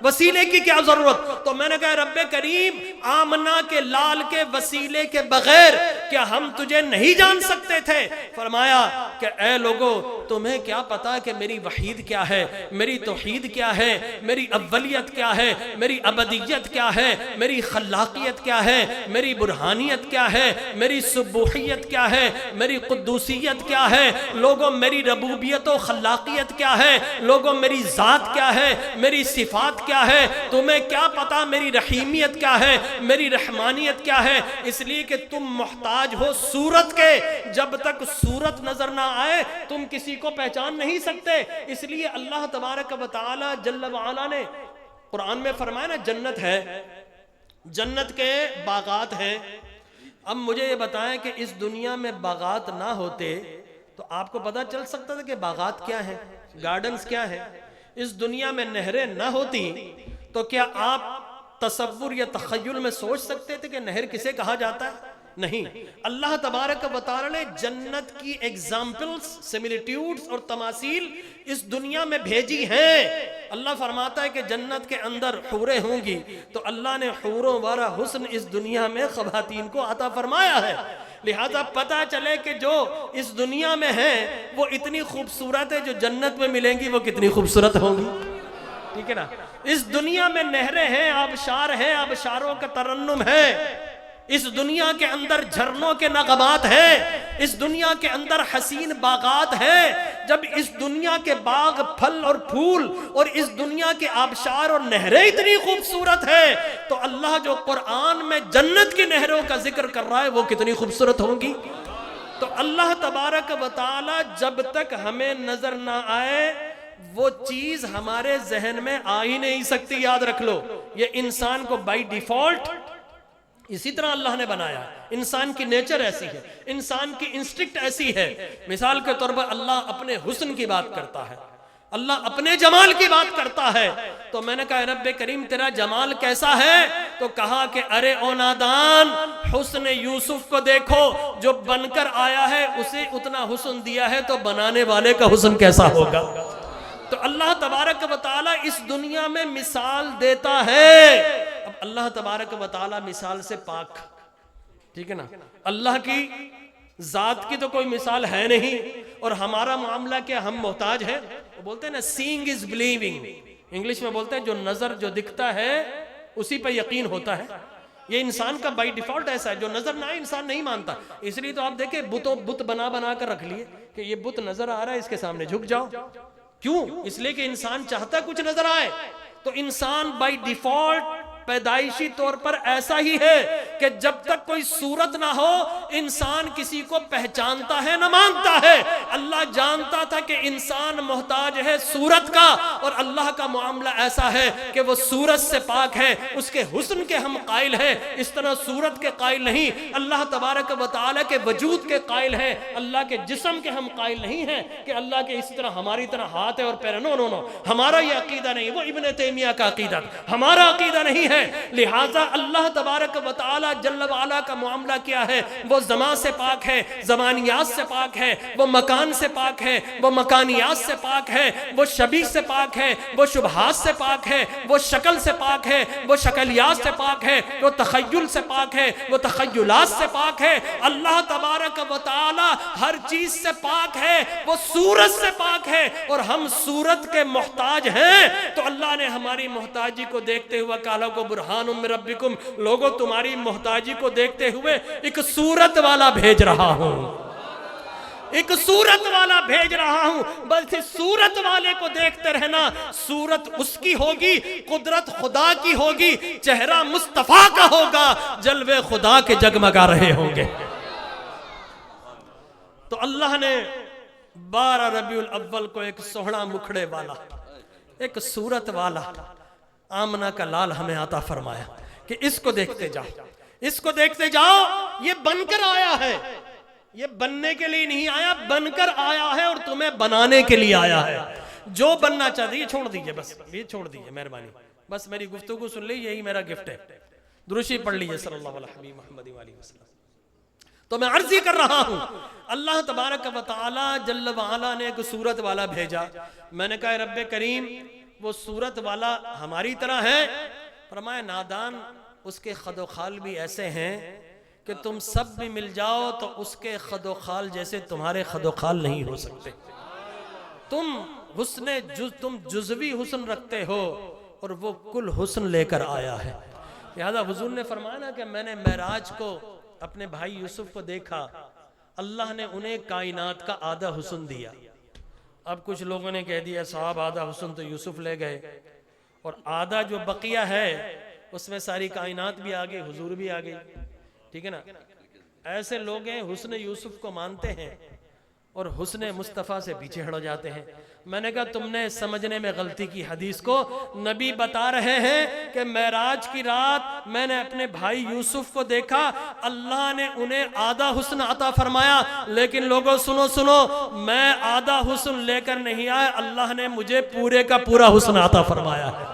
Speaker 1: وسیلے کی کیا ضرورت؟ تو میں نے کہا رب کریم آمنہ کے لال کے وسیلے کے بغیر کیا ہم تجھے نہیں جان سکتے تھے؟ فرمایا کہ اے لوگو تمہیں کیا پتا کہ میری وحید کیا ہے، میری توحید کیا ہے، میری اولیت کیا ہے، میری ابدیت کیا ہے، میری خلاقیت کیا ہے، میری برہانیت کیا ہے، میری سبوحیت کیا ہے، میری قدوسیت کیا ہے. لوگوں میری ربوبیت و خلاقیت کیا ہے، لوگوں میری ذات کیا ہے، میری صفات کیا کیا ہے, تمہیں کیا پتا میری رحیمیت کیا ہے, میری رحمانیت کیا ہے, اس لیے کہ تم محتاج ہو صورت کے. جب تک صورت نظر نہ آئے تم کسی کو پہچان نہیں سکتے. اس لیے اللہ تبارک و تعالی جل وعلا نے قرآن میں فرمایا نا, جنت ہے, جنت کے باغات ہیں. اب مجھے یہ بتائیں کہ اس دنیا میں باغات نہ ہوتے تو آپ کو پتہ چل سکتا تھا کہ باغات کیا ہیں, گارڈنز کیا ہیں. اس دنیا میں نہریں نہ ہوتی تو کیا آپ تصور یا تخیل میں سوچ سکتے تھے کہ نہر کسے کہا جاتا ہے؟ نہیں. اللہ تبارک و تعالی نے جنت کی ایگزامپلز, سیملیٹیوڈز اور تماثیل اس دنیا میں بھیجی ہیں. اللہ فرماتا ہے کہ جنت کے اندر حوریں ہوں گی, تو اللہ نے حوروں والا حسن اس دنیا میں خواتین کو عطا فرمایا ہے. لہذا پتہ چلے کہ جو اس دنیا میں ہیں وہ اتنی خوبصورت ہے, جو جنت میں ملیں گی وہ کتنی خوبصورت ہوں گی. ٹھیک ہے نا. اس دنیا میں نہریں ہیں, آبشار ہیں, آبشاروں کا ترنم ہے. اس دنیا کے اندر جھرنوں کے نغمات ہیں, اس دنیا کے اندر حسین باغات ہیں. جب اس دنیا کے باغ, پھل اور پھول اور اس دنیا کے آبشار اور نہریں اتنی خوبصورت ہیں, تو اللہ جو قرآن میں جنت کی نہروں کا ذکر کر رہا ہے وہ کتنی خوبصورت ہوں گی. تو اللہ تبارک و تعالی جب تک ہمیں نظر نہ آئے وہ چیز ہمارے ذہن میں آ ہی نہیں سکتی. یاد رکھ لو, یہ انسان کو بائی ڈیفالٹ اسی طرح اللہ نے بنایا. انسان کی نیچر ایسی ہے, انسان کی انسٹنکٹ ایسی ہے. مثال کے طور پر اللہ اپنے حسن کی بات کرتا ہے, اللہ اپنے جمال کی بات کرتا ہے. تو میں نے کہا رب کریم تیرا جمال کیسا ہے؟ تو کہا کہ ارے او نادان, حسن یوسف کو دیکھو, جو بن کر آیا ہے اسے اتنا حسن دیا ہے تو بنانے والے کا حسن کیسا ہوگا. تو اللہ تبارک و تعالیٰ اس دنیا میں مثال دیتا ہے. اب اللہ تبارک و تعالیٰ مثال سے پاک, ٹھیک ہے نا. اللہ کی ذات کی تو کوئی مثال ہے نہیں, اور ہمارا معاملہ کیا, ہم محتاج ہیں. وہ بولتے ہیں نا seeing is believing, انگلش میں بولتے ہیں جو نظر جو دکھتا ہے اسی پہ یقین ہوتا ہے. یہ انسان کا بائی ڈیفالٹ ایسا ہے, جو نظر نہ آئے انسان نہیں مانتا. اس لیے تو آپ دیکھیں بت بنا کر رکھ لیے کہ یہ بت نظر آ رہا ہے, اس کے سامنے جھک جاؤ. کیوں؟ اس لیے کہ انسان چاہتا ہے کچھ نظر آئے. تو انسان بائی ڈیفالٹ پیدائشی طور پر ایسا ہی ہے کہ جب تک کوئی صورت نہ ہو انسان کسی کو پہچانتا ہے نہ مانگتا ہے. اللہ جانتا تھا کہ انسان محتاج ہے صورت کا, اور اللہ کا معاملہ ایسا ہے کہ وہ صورت سے پاک ہے, اس کے حسن کے ہم قائل ہیں, اس طرح صورت کے قائل نہیں. اللہ تبارک و تعالیٰ کے وجود کے قائل ہیں, اللہ کے جسم کے ہم قائل نہیں ہیں کہ اللہ کے اسی طرح ہماری طرح ہاتھ ہے اور پیر. نو, ہمارا یہ عقیدہ نہیں, وہ ابن تیمیہ کا عقیدہ, ہمارا عقیدہ نہیں ہے. لہٰذا اللہ تبارک و تعالی جل وعلا کا معاملہ کیا ہے؟ وہ زمان سے پاک ہے, زمانیات سے پاک ہے, وہ مکان سے پاک ہے, وہ مکانیات سے پاک ہے, وہ شبیہ سے پاک ہے, وہ شبہات سے پاک ہے, وہ شکل سے پاک ہے, وہ شکلیات سے پاک ہے, وہ تخیل سے پاک ہے, وہ تخیلات سے پاک ہے. اللہ تبارک و تعالی ہر چیز سے پاک ہے, وہ صورت سے پاک ہے, اور ہم صورت کے محتاج ہیں. تو اللہ نے ہماری محتاجی کو دیکھتے ہوئے کہا کو برہان من ربکم, لوگوں تمہاری محتاجی کو دیکھتے ہوئے ایک صورت والا بھیج رہا ہوں, ایک صورت والا بھیج رہا ہوں. بس اس صورت والے کو دیکھتے رہنا. صورت اس کی ہوگی, قدرت خدا کی ہوگی, چہرہ مصطفیٰ کا ہوگا, جلوے خدا کے جگمگا رہے ہوں گے. تو اللہ نے 12 ربیع الاول کو ایک سوہنا مکھڑے والا, ایک صورت والا آمنہ کا لال ہمیں عطا فرمایا کہ اس کو دیکھتے جاؤ, اس کو دیکھتے جاؤ. یہ بن کر آیا ہے, یہ بننے کے لیے نہیں آیا, بن کر آیا ہے اور تمہیں بنانے کے لیے آیا ہے. جو بننا چاہتے یہ چھوڑ دیجئے, بس یہ چھوڑ دیجئے مہربانی, بس میری گفتگو سن لی, یہی میرا گفٹ ہے. درشی پڑھ لیجئے صلی اللہ علیہ حبیب محمد علیہ وسلم. تو میں عرض ہی کر رہا ہوں, اللہ تبارک و تعالی جل وعلا نے ایک صورت والا بھیجا. میں نے کہا رب کریم وہ صورت والا ہماری طرح ہے؟ فرمایا نادان, اس کے خد و خال بھی ایسے ہیں کہ تم سب بھی مل جاؤ تو اس کے خد و خال جیسے تمہارے خد و خال نہیں ہو سکتے. تم جزوی حسن رکھتے ہو اور وہ کل حسن لے کر آیا ہے. لہذا حضور نے فرمایا نا کہ میں نے معراج کو اپنے بھائی یوسف کو دیکھا, اللہ نے انہیں کائنات کا آدھا حسن دیا. اب کچھ لوگوں نے کہہ دیا صاحب آدھا حسن تو یوسف لے گئے, اور آدھا جو بقیہ ہے اس میں ساری کائنات بھی آ گئی، حضور بھی آ گئی، ٹھیک ہے نا؟ ایسے لوگ ہیں حسن یوسف کو مانتے ہیں اور حسن مصطفیٰ سے پیچھے ہٹ جاتے ہیں۔ میں نے کہا تم نے سمجھنے میں غلطی کی، حدیث کو نبی بتا رہے ہیں کہ معراج کی رات میں نے اپنے بھائی یوسف کو دیکھا، اللہ نے انہیں آدھا حسن عطا فرمایا، لیکن لوگوں سنو، میں آدھا حسن لے کر نہیں آیا، اللہ نے مجھے پورے کا پورا حسن عطا فرمایا ہے،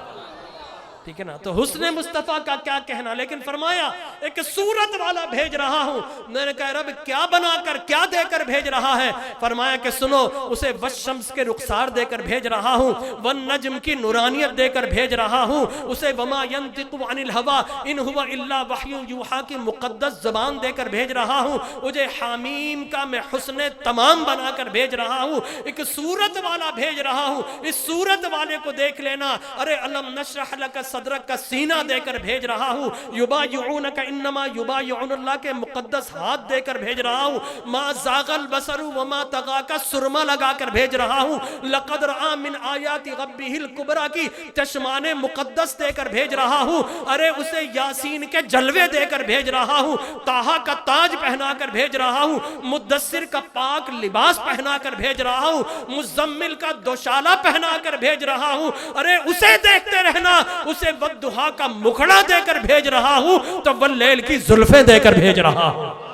Speaker 1: ٹھیک ہے نا؟ تو حسن مصطفیٰ کا کیا کہنا، لیکن فرمایا ایک صورت والا بھیج رہا ہوں۔ میں نے کہا رب کیا بنا کر کیا دے کر بھیج رہا ہے؟ فرمایا کہ سنو، اسے والشمس کے رخسار دے کر بھیج رہا ہوں، والنجم کی نورانیت دے کر بھیج رہا ہوں، اسے وما ينطق عن الهوى ان هو الا وحی یوحی کی مقدس زبان دے کر بھیج رہا ہوں، مجھے حامیم کا میں حسن تمام بنا کر بھیج رہا ہوں، ایک صورت والا بھیج رہا ہوں، اس صورت والے کو دیکھ لینا، ارے الم نشرح لک صدرک کا سینہ دے کر بھیج رہا ہوں، یبایعونک انما یبایعون اللہ کے مقدس ہاتھ دے کر بھیج رہا ہوں، ما زاغ البصر وما طغى کا سرما لگا کر بھیج رہا ہوں، لقد رأى من آیات ربہ الکبریٰ کی چشمان مقدس دے کر بھیج رہا ہوں، ارے اسے یاسین کے جلوے دے کر بھیج رہا ہوں، طٰہٰ کا تاج پہنا کر بھیج رہا ہوں، مدثر کا پاک لباس پہنا کر بھیج رہا ہوں، مزمل کا دوشالہ پہنا کر بھیج رہا ہوں، ارے اسے دیکھتے رہنا، اسے والضحیٰ کا مکھڑا دے کر بھیج رہا ہوں، تو واللیل کی زلفیں دے کر بھیج رہا ہوں،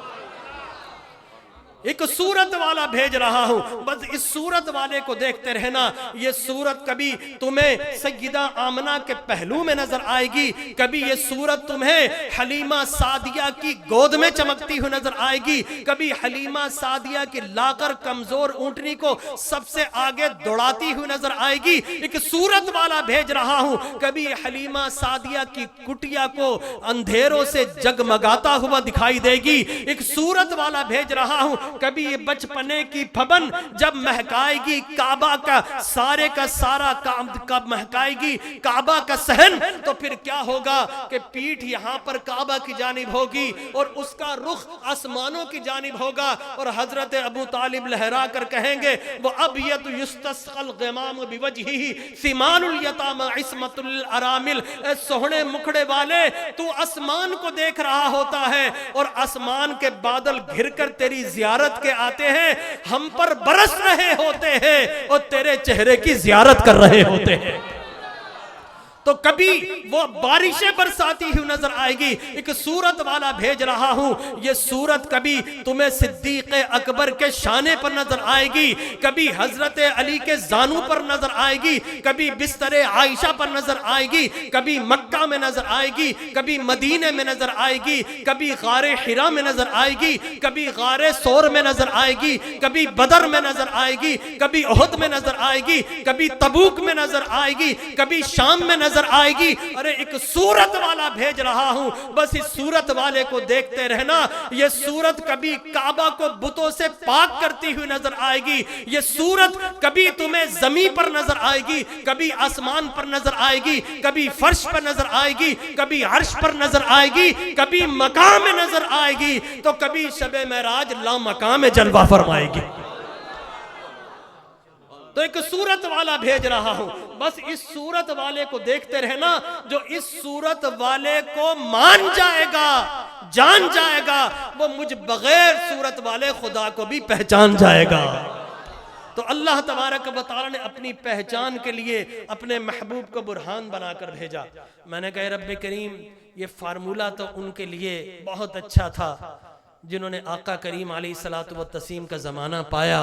Speaker 1: ایک صورت والا بھیج رہا ہوں، بس اس صورت والے کو دیکھتے رہنا۔ یہ صورت کبھی تمہیں سیدہ آمنہ کے پہلو میں نظر آئے گی، کبھی یہ صورت تمہیں حلیمہ سعدیہ کی گود میں چمکتی ہوئی نظر آئے گی، کبھی حلیمہ سعدیہ کی لاغر کمزور اونٹنی کو سب سے آگے دوڑاتی ہوئی نظر آئے گی، ایک صورت والا بھیج رہا ہوں، کبھی حلیمہ سعدیہ کی کٹیا کو اندھیروں سے جگمگاتا ہوا دکھائی دے گی، ایک صورت والا بھیج رہا ہوں، کبھی یہ بچپنے کی پھبن جب مہکائے گی کعبہ کا سارے کا سارا کب مہکائے گی کعبہ کا صحن، تو پھر کیا ہوگا کہ پیٹھ یہاں پر کعبہ کی جانب ہوگی اور اس کا رخ آسمانوں کی جانب ہوگا، اور حضرت ابو طالب لہرا کر کہیں گے وہ ابیض یستسقى الغمام بوجهه ثمان الیتامى عصمۃ الارامل، اے سوہنے مکھڑے والے تو آسمان کو دیکھ رہا ہوتا ہے اور آسمان کے بادل گھر کر تیری زیارت کے آتے ہیں، ہم پر برس رہے ہوتے ہیں اور تیرے چہرے کی زیارت کر رہے ہوتے ہیں، تو کبھی وہ بارشیں برساتی ہوئی نظر آئے گی، ایک صورت والا بھیج رہا ہوں، یہ صورت کبھی تمہیں صدیق اکبر کے شانے پر نظر آئے گی، کبھی حضرت علی کے زانوں پر نظر آئے گی، کبھی بستر عائشہ پر نظر آئے گی، کبھی مکہ میں نظر آئے گی، کبھی مدینے میں نظر آئے گی، کبھی غار حرا میں نظر آئے گی، کبھی غار ثور میں نظر آئے گی، کبھی بدر میں نظر آئے گی، کبھی احد میں نظر آئے گی، کبھی تبوک میں نظر آئے گی، کبھی شام میں نظر آئے گی، ارے ایک صورت والا بھیج رہا ہوں، بس اس صورت والے کو دیکھتے رہنا، یہ صورت کبھی کعبہ کو بتوں سے پاک کرتی ہوئی نظر آئے گی، یہ صورت کبھی تمہیں زمین پر نظر آئے گی، کبھی آسمان پر نظر آئے گی، کبھی فرش پر نظر آئے گی، کبھی عرش پر نظر آئے گی، کبھی مقام میں نظر آئے گی، تو کبھی شب معراج لا مقام میں جلوہ فرمائے گی، تو ایک صورت والا بھیج رہا ہوں، بس اس صورت والے کو دیکھتے رہنا، جو اس صورت والے کو مان جائے گا جان جائے گا، وہ مجھ بغیر صورت والے خدا کو بھی پہچان جائے گا۔ تو اللہ تبارک و تعالی نے اپنی پہچان کے لیے اپنے محبوب کو برہان بنا کر بھیجا۔ میں نے کہا رب کریم یہ فارمولہ تو ان کے لیے بہت اچھا تھا جنہوں نے آقا کریم علیہ الصلوۃ والتسلیم کا زمانہ پایا،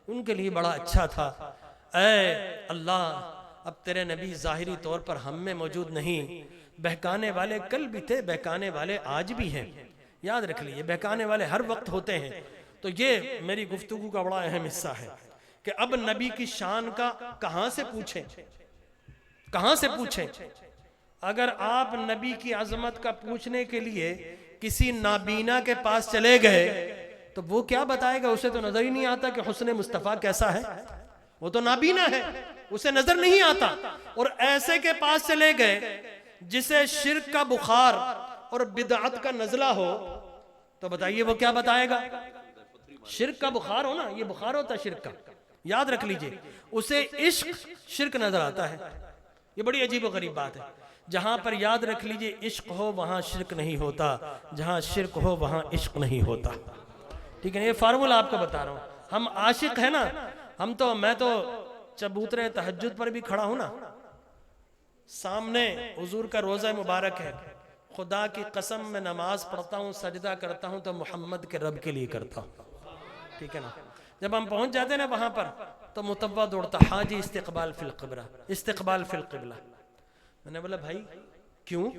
Speaker 1: ان کے لیے بڑا اچھا تھا۔ اے اللہ اب تیرے نبی ظاہری طور پر ہم میں موجود نہیں، بہکانے والے کل بھی تھے، بہکانے والے آج بھی ہیں، یاد رکھ لیجئے بہکانے والے ہر وقت ہوتے ہیں۔ تو یہ میری گفتگو کا بڑا اہم حصہ ہے کہ اب نبی کی شان کا کہاں سے پوچھیں، کہاں سے پوچھیں؟ اگر آپ نبی کی عظمت کا پوچھنے کے لیے کسی نابینا کے پاس چلے گئے تو وہ کیا بتائے گا؟ اسے تو نظر ہی نہیں آتا کہ حسن مصطفیٰ کیسا ہے، وہ تو نابینا ہے، اسے نظر نہیں آتا۔ اور ایسے کے پاس چلے گئے جسے شرک کا بخار اور بدعت کا نزلہ ہو تو بتائیے وہ کیا بتائے گا؟ شرک کا بخار ہو نا، یہ بخار ہوتا ہے شرک کا، یاد رکھ لیجئے، اسے عشق شرک نظر آتا ہے، یہ بڑی عجیب و غریب بات ہے. جہاں پر یاد رکھ لیجئے عشق ہو وہاں شرک نہیں ہوتا, جہاں شرک ہو وہاں عشق نہیں ہوتا. ٹھیک ہے, یہ فارمولہ آپ کو بتا رہا ہوں. ہم عاشق ہیں نا, میں تو چبوترے تہجد پر بھی کھڑا ہوں نا, سامنے حضور کا روزہ مبارک ہے, خدا کی قسم میں نماز پڑھتا ہوں, سجدہ کرتا ہوں تو محمد کے رب کے لیے کرتا ہوں. ٹھیک ہے نا. جب ہم پہنچ جاتے ہیں نا وہاں پر تو متوع دوڑتا, حاجی استقبال فی القبلہ, استقبال فی القبلہ. میں نے بولا بھائی کیوں؟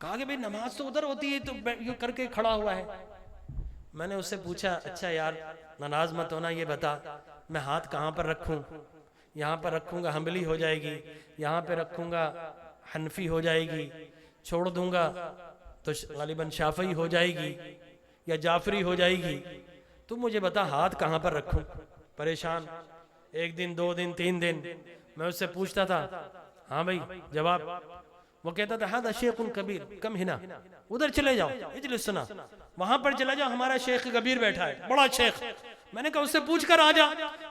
Speaker 1: کہا کہ بھئی نماز تو ادھر ہوتی ہے تو یوں کر کے کھڑا ہوا ہے. میں نے اس سے پوچھا اچھا یار ناراض مت ہونا, یہ بتا میں ہاتھ کہاں پر رکھوں؟ یہاں پر رکھوں گا حنبلی ہو جائے گی, یہاں پہ رکھوں گا حنفی ہو جائے گی, چھوڑ دوں گا تو غالباً شافعی ہو جائے گی یا جعفری ہو جائے گی, تو مجھے بتا ہاتھ کہاں پر رکھوں؟ پریشان. 1 دن 2 دن 3 دن میں اس سے پوچھتا تھا, ہاں بھائی جواب. وہ کہتا تھا ہذا شیخ کبیر کم ہنا, ادھر چلے جاؤ اجلس سنا, وہاں پر چلا جاؤ, ہمارا شیخ کبیر بیٹھا ہے, بڑا شیخ. میں نے کہا اس سے پوچھ کر آ جا.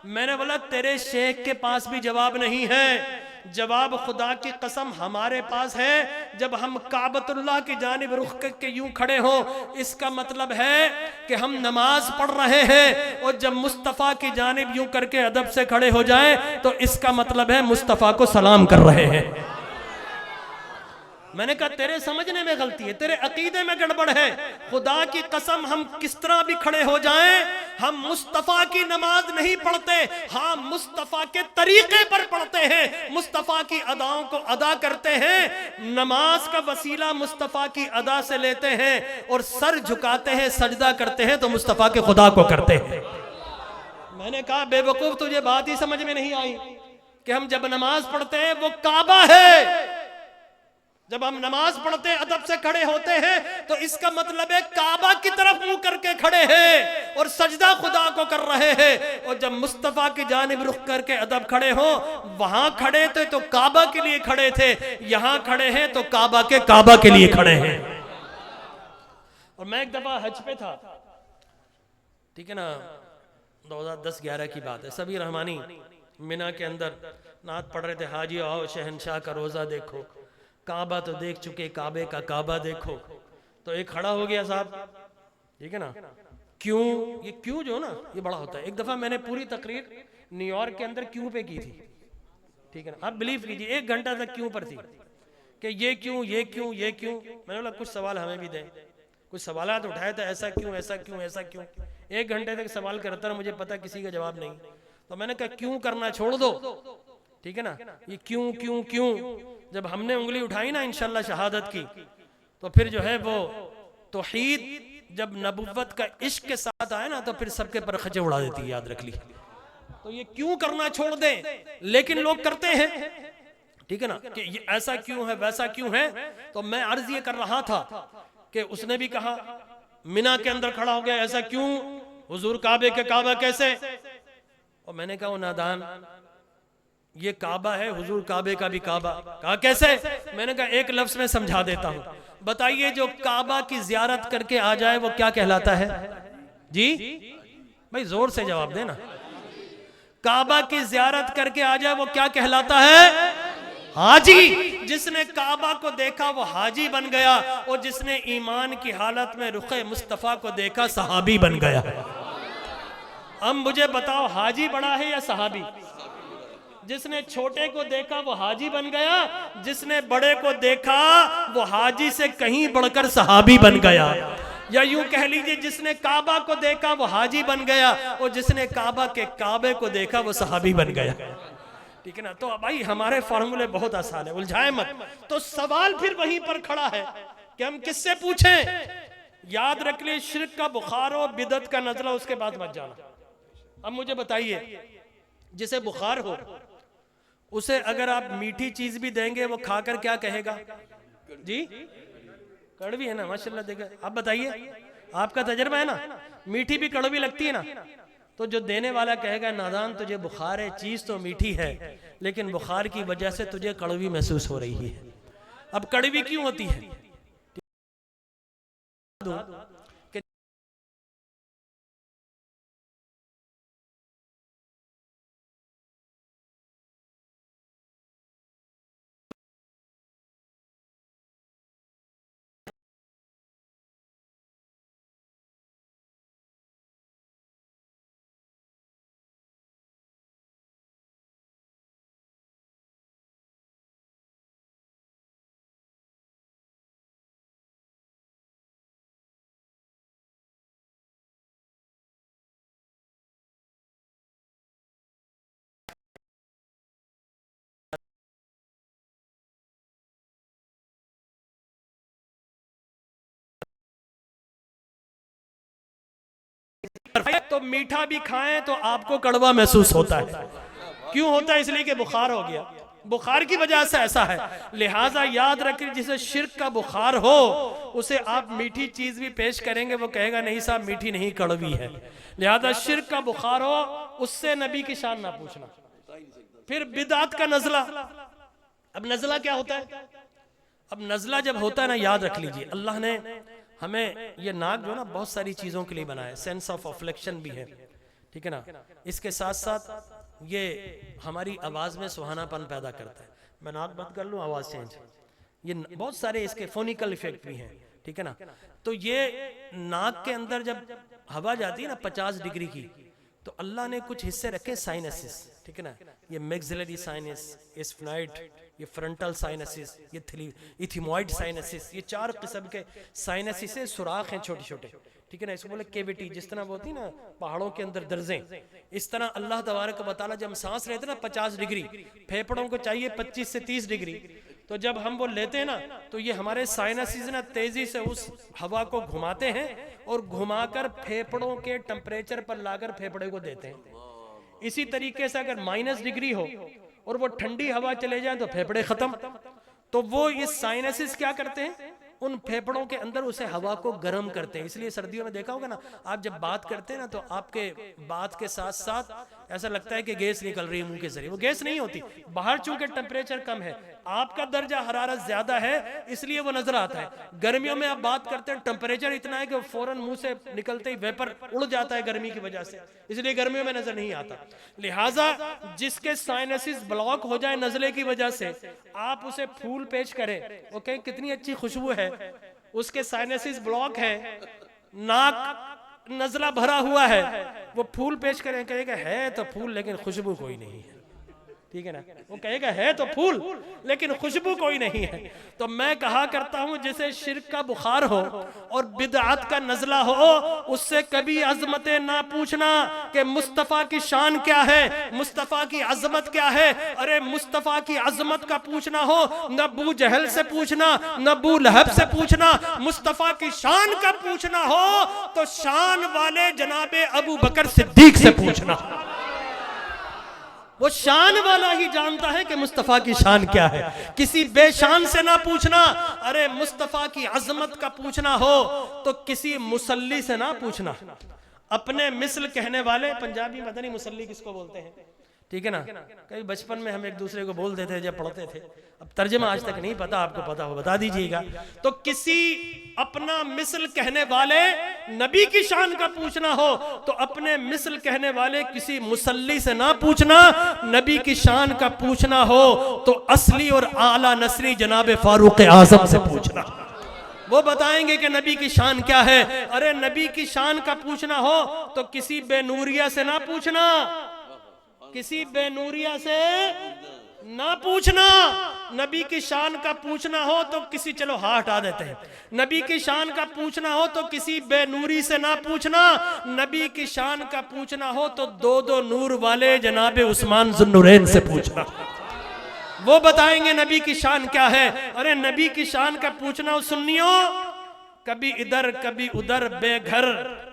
Speaker 1: میں نے بولا تیرے شیخ کے پاس بھی جواب نہیں ہے, جواب خدا کی قسم ہمارے پاس ہے. جب ہم کعبۃ اللہ کی جانب رخ کر کے یوں کھڑے ہوں اس کا مطلب ہے کہ ہم نماز پڑھ رہے ہیں, اور جب مصطفیٰ کی جانب یوں کر کے ادب سے کھڑے ہو جائیں تو اس کا مطلب ہے مصطفیٰ کو سلام کر رہے ہیں. میں نے کہا تیرے سمجھنے میں غلطی ہے, تیرے عقیدے میں گڑبڑ ہے. خدا کی قسم ہم کس طرح بھی کھڑے ہو جائیں ہم مصطفیٰ کی نماز نہیں پڑھتے, ہاں مصطفیٰ کے طریقے پر پڑھتے ہیں, مصطفیٰ کی اداؤں کو ادا کرتے ہیں. نماز کا وسیلہ مصطفیٰ کی ادا سے لیتے ہیں, اور سر جھکاتے ہیں سجدہ کرتے ہیں تو مصطفیٰ کے خدا کو کرتے ہیں. میں نے کہا بے وقوف تجھے بات ہی سمجھ میں نہیں آئی کہ ہم جب نماز پڑھتے ہیں وہ کعبہ ہے, جب ہم نماز پڑھتے ہیں ادب سے کھڑے ہوتے ہیں تو اس کا مطلب ہے کعبہ کی طرف منہ کر کے کھڑے ہیں اور سجدہ خدا کو کر رہے ہیں. اور جب مصطفیٰ کی جانب رخ کر کے ادب کھڑے ہوں, وہاں کھڑے تھے تو کعبہ کے لیے کھڑے تھے, یہاں کھڑے ہیں تو کعبہ کے لیے کھڑے ہیں. اور میں ایک دفعہ حج پہ تھا, ٹھیک ہے نا, 2010-11 کی بات ہے, سبھی رحمانی مینا کے اندر نعت پڑھ رہے تھے, حاجی آؤ شہنشاہ کا روزہ دیکھو, کعبہ تو دیکھ چکے کعبے کا کعبہ دیکھو. تو ایک کھڑا ہو گیا صاحب, ٹھیک ہے نا, کیوں, یہ کیوں جو نا یہ بڑا ہوتا ہے. ایک دفعہ میں نے پوری تقریر نیو یارک کے اندر کیوں پہ کی تھی, ٹھیک ہے نا, آپ بلیو کیجئے 1 گھنٹہ تک کیوں پر تھی کہ یہ کیوں یہ کیوں یہ کیوں. میں نے بولا کچھ سوال ہمیں بھی دیں, کچھ سوالات اٹھائے تھے, ایسا کیوں ایسا کیوں ایسا کیوں. 1 گھنٹے تک سوال کرتا رہا, مجھے پتا کسی کا جواب نہیں. تو میں نے کہا کیوں کرنا چھوڑ دو, ٹھیک ہے نا, یہ کیوں کیوں کیوں. جب ہم نے انگلی اٹھائی نا انشاءاللہ شہادت کی, تو پھر جو ہے وہ توحید جب نبوت کا عشق کے ساتھ آئے نا تو پھر سب کے پرخچے اڑا دیتی ہے, یاد رکھ لی. تو یہ کیوں کرنا چھوڑ دیں, لیکن لوگ کرتے ہیں, ٹھیک ہے نا, کہ یہ ایسا کیوں ہے ویسا کیوں ہے. تو میں عرض یہ کر رہا تھا کہ اس نے بھی کہا مینا کے اندر کھڑا ہو گیا, ایسا کیوں, حضور کعبے کے کعبہ کیسے. اور میں نے کہا وہ نادان, یہ کعبہ ہے, حضور کعبے کا بھی کعبہ. کہا کیسے. میں نے کہا ایک لفظ میں سمجھا دیتا ہوں, بتائیے جو کعبہ کی زیارت کر کے آ جائے وہ کیا کہلاتا ہے جی, بھائی زور سے جواب دینا. کعبہ کی زیارت کر کے آ جائے وہ کیا کہلاتا ہے, حاجی. جس نے کعبہ کو دیکھا وہ حاجی بن گیا, اور جس نے ایمان کی حالت میں رخ مصطفیٰ کو دیکھا صحابی بن گیا. اب مجھے بتاؤ حاجی بڑا ہے یا صحابی. جس نے چھوٹے کو دیکھا وہ حاجی بن گیا, جس نے بڑے کو دیکھا وہ حاجی سے کہیں بڑھ کر صحابی بن گیا. یا یوں کہہ لیجئے جس نے کعبہ کو دیکھا وہ حاجی بن گیا, اور جس نے کعبہ کے کعبے کو دیکھا وہ صحابی بن گیا. ٹھیک ہے نا. تو بھائی ہمارے فارمولے بہت آسان ہیں, الجھائے مت. تو سوال پھر وہیں پر کھڑا ہے کہ ہم کس سے پوچھیں. یاد رکھ لیں شرک کا بخار ہو, بدعت کا نزلہ, اس کے بعد مت جانا. اب مجھے بتائیے جسے بخار ہو اسے اگر آپ میٹھی چیز بھی دیں گے وہ کھا کر کیا کہے گا جی, کڑوی ہے نا, ماشاءاللہ. دیکھیں آپ بتائیے, آپ کا تجربہ ہے نا, میٹھی بھی کڑوی لگتی ہے نا, تو جو دینے والا کہے گا نادان تجھے بخار ہے, چیز تو میٹھی ہے لیکن بخار کی وجہ سے تجھے کڑوی محسوس ہو رہی ہے. اب کڑوی کیوں ہوتی ہے کھائے تو میٹھا بھی کھائیں تو آپ کو کڑوا محسوس ہوتا ہے. کیوں ہوتا ہے؟ اس لیے کہ بخار ہو گیا. بخار کی وجہ سے ایسا ہے. لہٰذا یاد رکھیں جسے شرک کا بخار ہو اسے آپ میٹھی چیز بھی پیش کریں گے وہ کہے گا نہیں صاحب میٹھی نہیں کڑوی ہے. لہذا شرک کا بخار ہو اس سے نبی کی شان نہ پوچھنا. پھر بدعت کا نزلہ. اب نزلہ کیا ہوتا ہے؟ اب نزلہ جب ہوتا ہے نا یاد رکھ لیجئے اللہ نے ہمیں یہ ناک جو نا بہت ساری چیزوں کے لیے بنایا ہے. سینس آف افلیکشن بھی ہے, ٹھیک ہے نا. اس کے ساتھ ساتھ یہ ہماری آواز میں سہانا پن پیدا کرتا ہے. میں ناک بند کر لوں آواز چینج. یہ بہت سارے اس کے فونیکل ایفیکٹ بھی ہیں, ٹھیک ہے نا. تو یہ ناک کے اندر جب ہوا جاتی ہے نا 50 ڈگری کی تو اللہ نے کچھ حصے رکھے سائنسز, ٹھیک ہے نا. یہ میگزیلری سائنس, اسفنائٹ, یہ فرنٹل سائنسز, یہ ایتھیموائڈ سائنسز, یہ 4 قسم کے سائنسز سے سوراخ ہیں چھوٹے چھوٹے, ٹھیک ہے نا. اس کو بولے کیویٹی, جس طرح وہ ہوتی نا پہاڑوں کے اندر درزیں, اس طرح اللہ تبارک و تعالیٰ جب سانس لیتے نا 50 ڈگری, پھیپڑوں کو چاہیے 25 سے 30 ڈگری, تو جب ہم وہ لیتے ہیں نا تو یہ ہمارے سائنسز نا تیزی سے اس ہوا کو گھماتے ہیں اور گھما کر پھیپڑوں کے ٹمپریچر پر لا کر پھیپڑے کو دیتے ہیں. اسی طریقے سے اگر مائنس ڈگری ہو اور وہ ٹھنڈی ہوا چلے جائیں تو پھیپڑے ختم. تو وہ یہ سائنسز کیا کرتے ہیں, ان پھیپڑوں کے اندر اسے ہوا کو گرم کرتے ہیں. اس لیے سردیوں میں دیکھا ہوگا نا آپ جب بات کرتے ہیں نا تو آپ کے بات کے ساتھ ساتھ ایسا لگتا ہے کہ گیس نکل رہی ہے منہ کے ذریعے. وہ گیس نہیں ہوتی, باہر چونکہ ٹمپریچر کم ہے, آپ کا درجہ حرارت زیادہ ہے اس لیے وہ نظر آتا ہے. گرمیوں میں آپ بات کرتے ہیں ٹمپریچر اتنا ہے کہ فوراً منہ سے نکلتے ہی ویپر اڑ جاتا ہے گرمی کی وجہ سے, اس لیے گرمیوں میں نظر نہیں آتا. لہٰذا جس کے سائنسز بلاک ہو جائے نزلے کی وجہ سے, آپ اسے پھول پیش کریں, وہ کہیں کتنی اچھی خوشبو ہے, اس کے سائنسز بلاک ہے, ناک نزلہ بھرا ہوا ہے, وہ پھول پیش کریں کہے گا ہے تو پھول لیکن خوشبو کوئی نہیں ہے, ٹھیک ہے نا. وہ کہے گا ہے تو پھول لیکن خوشبو کوئی نہیں ہے. تو میں کہا کرتا ہوں جسے شرک کا بخار ہو اور بدعت کا نزلہ ہو اس سے کبھی عظمت نہ پوچھنا کہ مصطفیٰ کی شان کیا ہے, مصطفیٰ کی عظمت کیا ہے. ارے مصطفیٰ کی عظمت کا پوچھنا ہو نہ ابو جہل سے پوچھنا نہ ابو لہب سے پوچھنا, مصطفیٰ کی شان کا پوچھنا ہو تو شان والے جناب ابو بکر صدیق سے پوچھنا. وہ شان والا ہی جانتا ہے کہ مصطفیٰ کی شان کیا ہے, کسی بے شان سے نہ پوچھنا. ارے مصطفیٰ کی عظمت کا پوچھنا ہو تو کسی مسلی سے نہ پوچھنا. اپنے مثل کہنے والے, پنجابی مدنی مسلی کس کو بولتے ہیں, ٹھیک ہے نا. کئی بچپن میں ہم ایک دوسرے کو بول دیتے جب پڑھتے تھے, اب ترجمہ آج تک نہیں پتا, آپ کو پتا ہو بتا دیجئے گا. تو کسی اپنا مثل کہنے والے نبی کی شان کا پوچھنا ہو تو اپنے مثل کہنے والے کسی مسلی سے نہ پوچھنا. نبی کی شان کا پوچھنا ہو تو اصلی اور اعلیٰ نصری جناب فاروق اعظم سے پوچھنا, وہ بتائیں گے کہ نبی کی شان کیا ہے. ارے نبی کی شان کا پوچھنا ہو تو کسی بے نوریہ سے نہ پوچھنا, کسی بے نوریہ سے نہ پوچھنا. نبی کی شان کا پوچھنا ہو تو کسی, چلو ہاں ہٹا دیتے ہیں, نبی کی شان کا پوچھنا ہو تو کسی بے نوری سے نہ پوچھنا. نبی کی شان کا پوچھنا ہو تو 2 نور والے جناب عثمان ذو النورین سے پوچھنا, وہ بتائیں گے نبی کی شان کیا ہے. ارے نبی کی شان کا پوچھنا ہو سنیوں, کبھی ادھر کبھی ادھر بے گھر,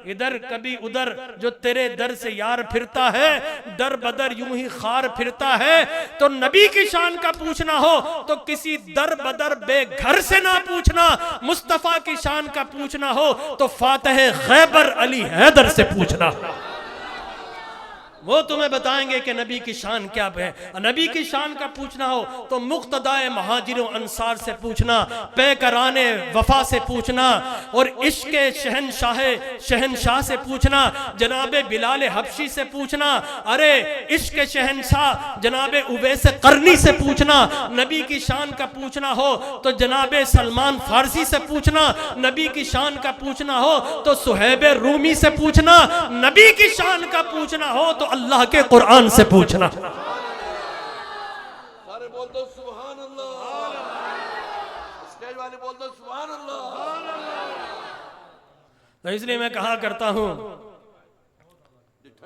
Speaker 1: ادھر کبھی ادھر جو تیرے در سے یار پھرتا ہے, در بدر یوں ہی خار پھرتا ہے. تو نبی کی شان کا پوچھنا ہو تو کسی در بدر بے گھر سے نہ پوچھنا. مصطفیٰ کی شان کا پوچھنا ہو تو فاتح خیبر علی حیدر سے پوچھنا, وہ تمہیں بتائیں گے کہ نبی کی شان کیا ہے. نبی کی شان کا پوچھنا ہو تو مقتدائے مہاجر و انصار سے پوچھنا, پیکران وفا سے پوچھنا, اور عشق شہنشاہ سے پوچھنا, جناب بلال حبشی سے پوچھنا. ارے عشق شہنشاہ جناب اویس قرنی سے پوچھنا. نبی کی شان کا پوچھنا ہو تو جناب سلمان فارسی سے پوچھنا. نبی کی شان کا پوچھنا ہو تو صہیب رومی سے پوچھنا. نبی کی شان کا پوچھنا ہو تو اللہ کے قرآن سے پوچھنا.
Speaker 2: سارے بول دو سبحان اللہ, اسٹیج والے بول دو سبحان اللہ.
Speaker 1: تو اس لیے میں کہا کرتا ہوں,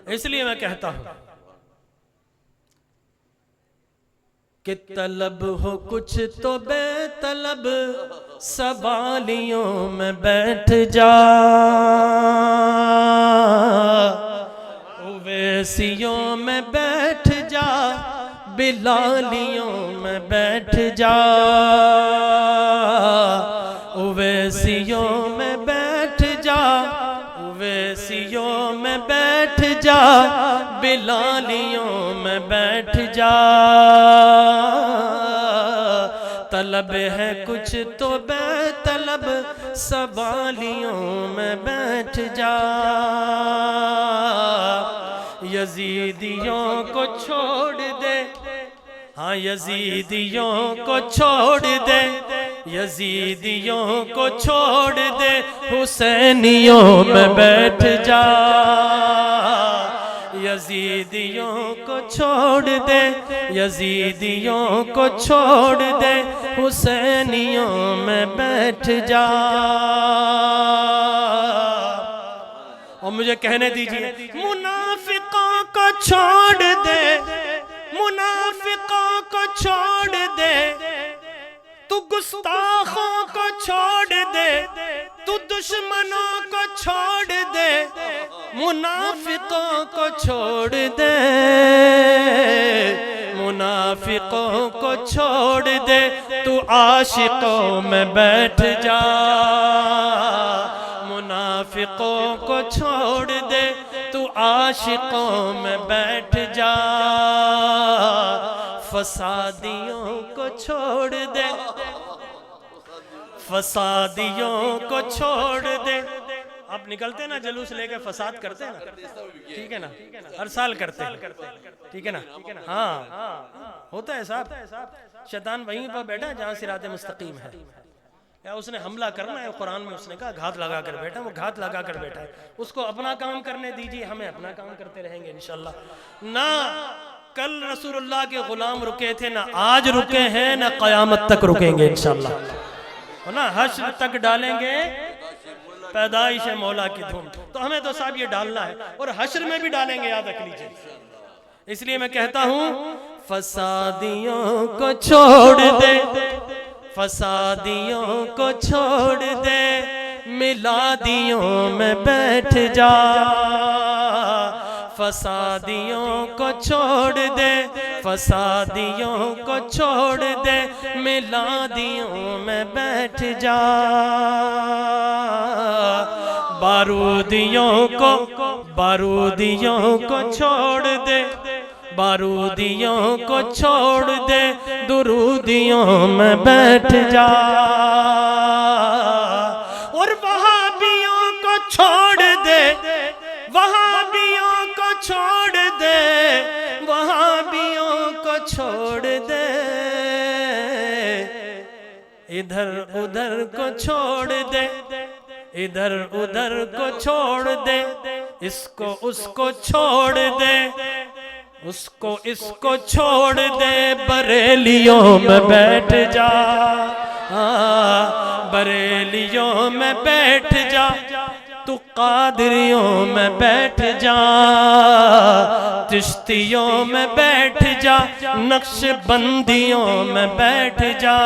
Speaker 1: اس لیے میں کہتا ہوں کہ طلب ہو کچھ تو بے طلب سوالیوں میں بیٹھ جا, اویسیوں میں بیٹھ جا بلالیوں میں بیٹھ جا اویسیوں میں بیٹھ جا اویسیوں میں بیٹھ جا بلالیوں میں بیٹھ جا طلب ہے کچھ تو بے طلب سوالیوں میں بیٹھ جا یزیدیوں کو چھوڑ دے ہاں یزیدیوں کو چھوڑ دے یزیدیوں کو چھوڑ دے حسینیوں میں بیٹھ جا یزیدیوں کو چھوڑ دے یزیدیوں کو چھوڑ دے حسینیوں میں بیٹھ جا اور مجھے کہنے دیجئے منافقوں کو چھوڑ دے منافقوں کو چھوڑ دے تو گستاخوں کو چھوڑ دے تو دشمنوں کو چھوڑ دے منافقوں کو چھوڑ دے منافقوں کو چھوڑ دے تو عاشقوں میں بیٹھ جا منافقوں کو چھوڑ دے تو عاشقوں میں بیٹھ جا فسادیوں کو چھوڑ دے فسادیوں کو چھوڑ دے آپ نکلتے نا جلوس لے کے فساد کرتے نا ٹھیک ہے نا ہر سال کرتے ٹھیک ہے نا ہاں ہوتا ہے صاحب شیطان وہیں پر بیٹھا جہاں صراط مستقیم ہے یا اس نے حملہ کرنا ہے قرآن میں اس نے کہا گھات لگا کر بیٹھا وہ گھات لگا کر بیٹھا ہے اس کو اپنا کام کرنے دیجیے ہمیں اپنا کام کرتے رہیں گے انشاءاللہ نہ کل رسول اللہ کے غلام رکے تھے نہ آج رکے ہیں نہ قیامت تک رکیں گے انشاءاللہ نہ حشر تک ڈالیں گے پیدائش مولا کی دھوم تو ہمیں تو صاحب یہ ڈالنا ہے اور حشر میں بھی ڈالیں گے یاد رکھ لیجئے اس لیے میں کہتا ہوں فسادیوں کو چھوڑ دے فسادیوں کو چھوڑ دے میلادیوں میں بیٹھ جا فسادیوں کو چھوڑ دے فسادیوں کو چھوڑ دے میلادیوں میں بیٹھ جا بارودیوں کو چھوڑ دے بارودیوں کو چھوڑ دے درودیوں میں بیٹھ جا اور وہابیوں کو چھوڑ دے وہابیوں کو چھوڑ دے وہابیوں کو چھوڑ دے ادھر ادھر کو چھوڑ دے ادھر ادھر کو چھوڑ دے اس کو چھوڑ دے اس کو چھوڑ دے بریلیوں میں بیٹھ جا بریلیوں میں بیٹھ جا تو قادریوں میں بیٹھ جا چشتیوں میں بیٹھ جا نقش بندیوں میں بیٹھ جا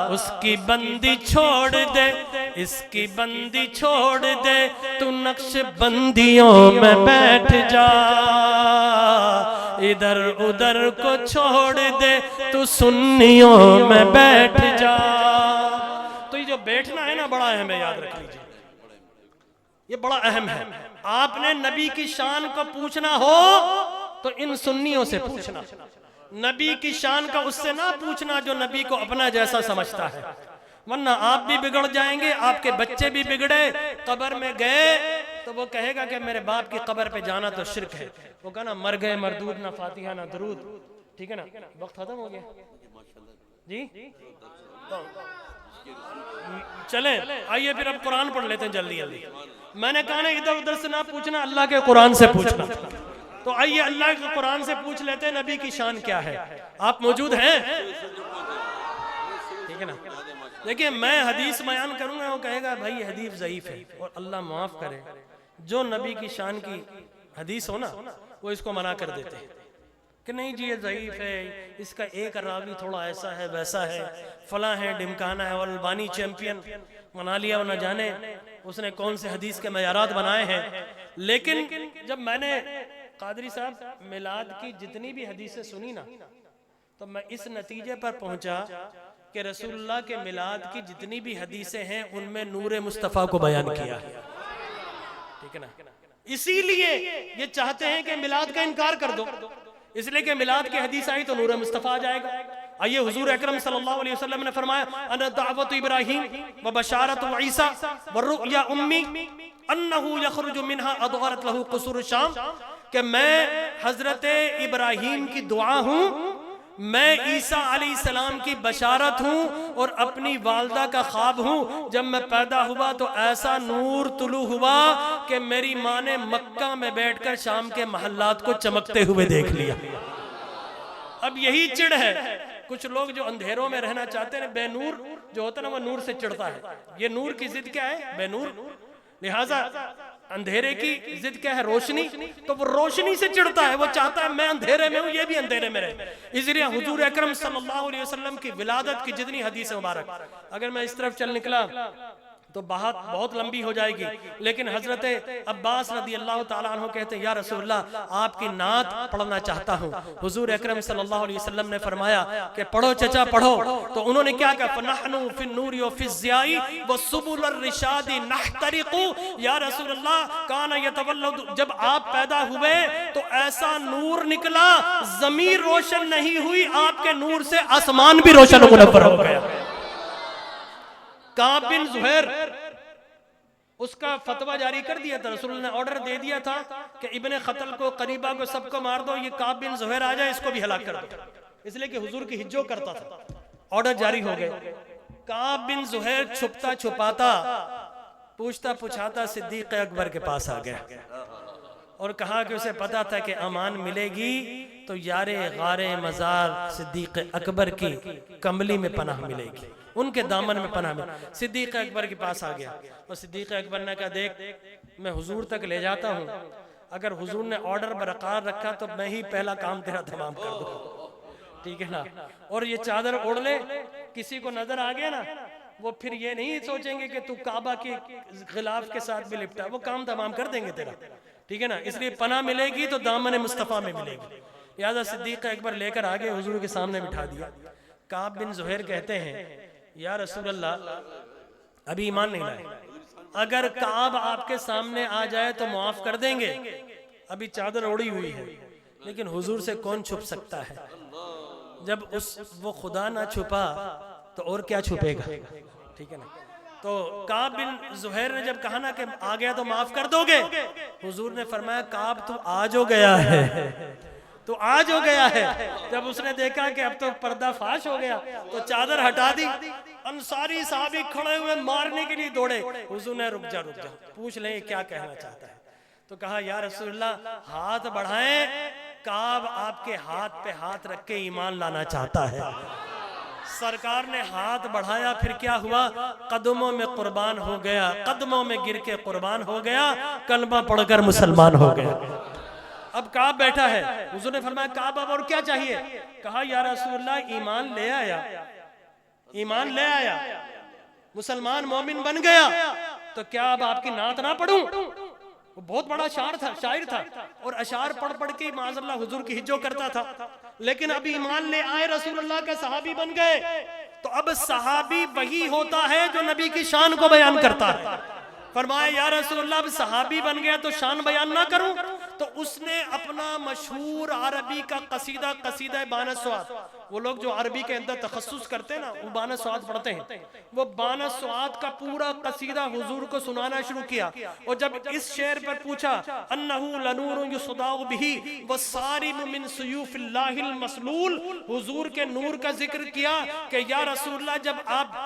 Speaker 1: اس کی بندی چھوڑ دے اس کی بندی چھوڑ دے تو نقش بندیوں میں بیٹھ جا ادھر ادھر کو چھوڑ دے تو سنیوں میں بیٹھ جا تو یہ جو بیٹھنا ہے نا بڑا اہم ہے یاد رکھ لیجیے یہ بڑا اہم ہے آپ نے نبی کی شان کو پوچھنا ہو تو ان سنیوں سے پوچھنا نبی کی شان کا اس سے نہ پوچھنا جو نبی کو اپنا جیسا سمجھتا ہے ورنہ آپ بھی بگڑ جائیں گے آپ کے بچے بھی بگڑے قبر میں گئے تو وہ کہے گا کہ میرے باپ کی قبر پہ جانا تو شرک ہے وہ کہنا مر گئے مردود نہ فاتحہ نہ درود ٹھیک ہے نا وقت ختم ہو گیا جی چلیں آئیے پھر اب قرآن پڑھ لیتے ہیں جلدی جلدی میں نے کہا نا ادھر ادھر سے نہ پوچھنا اللہ کے قرآن سے پوچھنا تو آئیے اللہ کے قرآن سے پوچھ لیتے ہیں نبی کی شان کیا ہے آپ موجود ہیں ٹھیک ہے نا دیکھیں میں حدیث بیان کروں گا وہ کہے گا بھائی حدیث ضعیف ہے اور اللہ معاف کرے جو نبی کی شان کی حدیث ہو نا وہ اس کو منع کر دیتے ہیں کہ نہیں جی یہ ضعیف ہے اس کا ایک راوی تھوڑا ایسا ہے ویسا ہے فلاں ہے ڈمکانا ہے اور البانی چیمپئن بنا لیا وہ نہ جانے اس نے کون سے حدیث کے معیارات بنائے ہیں لیکن جب میں نے قادری صاحب میلاد کی جتنی بھی حدیثیں سنی نا تو میں اس نتیجے پر پہنچا کہ رسول اللہ کے میلاد کی جتنی بھی حدیثیں ہیں ان میں نور مصطفیٰ کو بیان کیا ہے، ٹھیک ہے نا؟ اسی لیے یہ چاہتے ہیں کہ میلاد کا انکار کر دو، اس لیے کہ میلاد کی حدیث آئی تو نور مصطفیٰ آ جائے گا۔ آئیے حضور اکرم صلی اللہ علیہ وسلم نے فرمایا انا دعوت ابراہیم و بشارت عیسیٰ ورؤیا امی انہو یخرج منہا ادغرت لہو قصور الشام، کہ میں حضرت ابراہیم کی دعا ہوں، میں عیسیٰ علیہ السلام کی بشارت ہوں، اور اپنی والدہ کا خواب ہوں۔ جب میں پیدا ہوا تو ایسا نور طلوع ہوا کہ میری ماں نے مکہ میں بیٹھ کر شام کے محلات کو چمکتے ہوئے دیکھ لیا۔ اب یہی چڑ ہے، کچھ لوگ جو اندھیروں میں رہنا چاہتے ہیں، بے نور جو ہوتا ہے نا وہ نور سے چڑھتا ہے۔ یہ نور کی ضد کیا ہے؟ بے نور۔ لہٰذا اندھیرے کی ضد کیا ہے؟ روشنی۔ تو وہ روشنی سے چڑھتا ہے، وہ چاہتا ہے میں اندھیرے میں ہوں، یہ بھی اندھیرے میں رہے۔ اس لیے حضور اکرم صلی اللہ علیہ وسلم کی ولادت کی جتنی حدیث مبارک، اگر میں اس طرف چل نکلا تو بہت لمبی ہو جائے گی، لیکن حضرت عباس رضی اللہ تعالیٰ عنہ کہتے ہیں یا رسول اللہ آپ کی نعت پڑھنا چاہتا ہوں۔ حضور اکرم صلی اللہ علیہ وسلم نے فرمایا کہ پڑھو چچا پڑھو، تو انہوں نے کیا کہا؟ فَنَحْنُ فِي النُّورِ وَفِي الضِّيَاءِ وَسُبُلَ الرِّشَادِ نَحْتَرِقُ، یا رسول اللہ کان یتولد، جب آپ پیدا ہوئے تو ایسا نور نکلا، زمین روشن نہیں ہوئی، آپ کے نور سے آسمان بھی روشن و منور ہو گیا۔ کعب بن زہیر اس کا فتوہ جاری کر دیا تھا، رسول اللہ نے آرڈر دے دیا تھا کہ ابن قتل کو، قریبہ کو، سب کو مار دو، یہ کعب بن زہیر آ جائے اس کو بھی ہلاک کر دو، اس لیے کہ حضور کی ہجو کرتا تھا۔ آرڈر جاری ہو گئے۔ کعب بن زہیر چھپتا چھپاتا، پوچھتا پچھاتا صدیق اکبر کے پاس آ گیا اور کہا کہ اسے پتا تھا کہ امان ملے گی تو یار غار مزار صدیق اکبر کی کملی میں پناہ ملے گی، ان کے دامن میں پناہ ملے گی۔ صدیق اکبر کے پاس آ گیا اور صدیق اکبر نے کہا دیکھ میں حضور تک لے جاتا ہوں، اگر حضور نے آرڈر برقرار رکھا تو میں ہی پہلا کام تیرا تمام کر دوں، ٹھیک ہے نا؟ اور یہ چادر اوڑھ لے، کسی کو نظر آ گیا نا وہ پھر یہ نہیں سوچیں گے کہ تو کعبہ کے غلاف کے ساتھ بھی لپٹا، وہ کام تمام کر دیں گے تیرا، ٹھیک ہے نا؟ اس لیے پناہ ملے گی تو دامن مصطفیٰ میں ملے گی۔ لہذا صدیق اکبر لے کر آگے حضور کے سامنے بٹھا دیا۔ کعب بن زہیر کہتے ہیں یا رسول اللہ ابھی ایمان نہیں لائے، اگر کعب آپ کے سامنے آ جائے تو معاف کر دیں گے، ابھی چادر اوڑی ہوئی ہے، لیکن حضور سے کون چھپ سکتا ہے؟ جب وہ خدا نہ چھپا تو اور کیا چھپے گا، ٹھیک ہے نا؟ تو کعب بن زہیر نے جب کہا نا کہ آ گیا تو معاف کر دو گے، حضور نے فرمایا کعب تو آج ہو گیا ہے، تو آج ہو گیا ہے۔ جب اس نے دیکھا کہ اب تو پردہ فاش ہو گیا تو چادر ہٹا دی، انصاری صحابی کھڑے ہوئے مارنے کے لیے دوڑے، حضور نے رک جا پوچھ لیں کیا کہنا چاہتا ہے، تو کہا یا رسول اللہ ہاتھ بڑھائیں، کعب آپ کے ہاتھ پہ ہاتھ رکھ کے ایمان لانا چاہتا ہے۔ سرکار نے ہاتھ بڑھایا، پھر کیا ہوا؟ قدموں میں قربان ہو گیا، قدموں میں گر کے قربان ہو گیا، کلمہ پڑھ کر مسلمان ہو گیا۔ اب کعب بیٹھا ہے، حضور نے فرمایا کعب اب اور کیا چاہیے؟ کہا یا رسول اللہ ایمان لے آیا، ایمان لے آیا، مسلمان مومن بن گیا، تو کیا اب آپ کی نعت نہ پڑھوں؟ وہ بہت بڑا شاعر تھا اور اشعار پڑھ پڑھ کے معاذ اللہ حضور کی ہجو کرتا تھا، لیکن اب ایمان لے آئے، رسول اللہ کا صحابی بن گئے، تو اب صحابی وہی ہوتا ہے جو نبی کی شان کو بیان کرتا ہے۔ فرمایا یا رسول اللہ اب صحابی بن گیا تو شان بیان نہ کروں؟ تو اس نے اپنا مشہور عربی کا قصیدہ، قصیدہ بانہ سواد، وہ لوگ جو عربی کے اندر تخصص کرتے ہیں نا وہ بانہ سواد پڑھتے ہیں، وہ بانہ سواد کا پورا قصیدہ حضور کو سنانا شروع کیا، اور جب اس شعر پر پوچھا انہو لنور یصداء بہ والصارم من سیوف اللہ المسلول، حضور کے نور کا ذکر کیا کہ یا رسول اللہ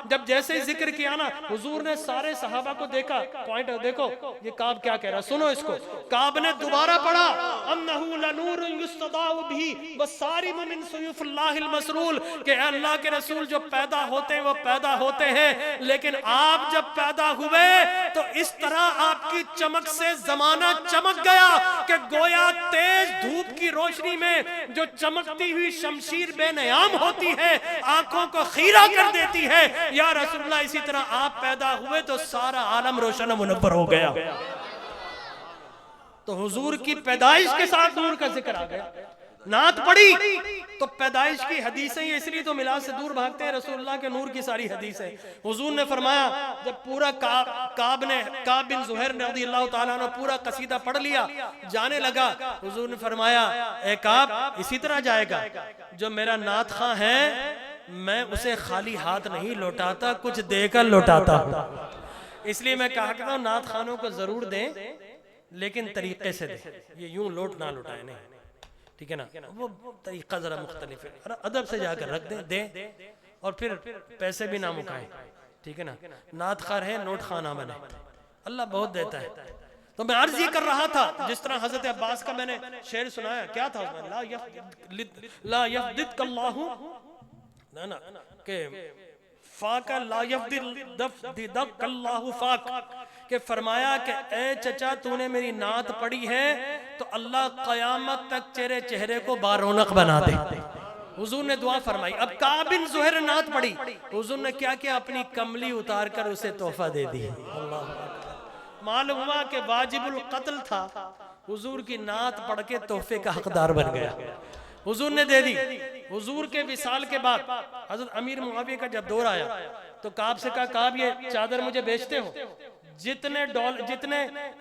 Speaker 1: جب جیسے ذکر کیا نا حضور نے سارے صحابہ کو دیکھا، پوائنٹ دیکھو یہ کعب کیا کہہ رہا، سنو اس کو۔ کعب نے دوبارہ پڑھا انہو لنور یصداء بہ والصارم من سیوف اللہ المسلول، کہ اللہ کے رسول جو پیدا ہوتے ہیں وہ پیدا ہوتے ہیں، لیکن آپ جب پیدا ہوئے تو اس طرح آپ کی چمک سے زمانہ چمک گیا کہ گویا تیز دھوپ کی روشنی میں جو چمکتی ہوئی شمشیر بے نیام ہوتی ہے آنکھوں کو خیرہ کر دیتی ہے، یا رسول اللہ اسی طرح آپ پیدا ہوئے تو سارا عالم روشن و منور ہو گیا۔ تو حضور کی پیدائش کے ساتھ نور کا ذکر آ گیا. نعت پڑھی تو پیدائش کی حدیثیں اس لیے تو میلاد سے دور بھاگتے ہیں, رسول اللہ کے نور کی ساری حدیثیں. حضور نے فرمایا جب پورا کعب بن زہیر رضی اللہ تعالیٰ عنہ پورا قصیدہ پڑھ لیا, جانے لگا, حضور نے فرمایا اے کعب اسی طرح جائے گا, جو میرا نعت خواں ہے میں اسے خالی ہاتھ نہیں لوٹاتا, کچھ دے کر لوٹاتا ہوں. اس لیے میں کہا کرتا ہوں نعت خانوں کو ضرور دیں لیکن طریقے سے دیں, یہ یوں لوٹ نہ لوٹائیں نہیں, ٹھیک ہے نا, وہ طریقہ ذرا مختلف ہے, ادب سے جا کر رکھ دیں اور پھر پیسے بھی نہ مکائیں, ٹھیک ہے نا. نعت خواہ ہے نوٹ خواہ نہ بنے, اللہ بہت دیتا ہے. تو میں عرض یہ کر رہا تھا جس طرح حضرت عباس کا میں نے شعر سنایا, کیا تھا اس میں, لا یفددک اللہ نا کہ فاک لا یفددک اللہ فاک, کہ فرمایا کہ اے چچا تو نے میری نعت پڑھی ہے تو اللہ قیامت تک تیرے چہرے کو بارونق بنا دے. حضور نے دعا فرمائی. اب کعب بن زہیر نعت پڑھی, حضور نے کیا کیا, اپنی کملی اتار کر اسے تحفہ دے دی. اللہ معلوم ہوا کہ واجب القتل تھا, حضور کی نعت پڑھ کے تحفے کا حقدار بن گیا, حضور نے دے دی. حضور کے وصال کے بعد حضرت امیر معاویہ کا جب دور آیا تو کعب سے کہا, کعب یہ چادر مجھے بیچتے ہو, جتنے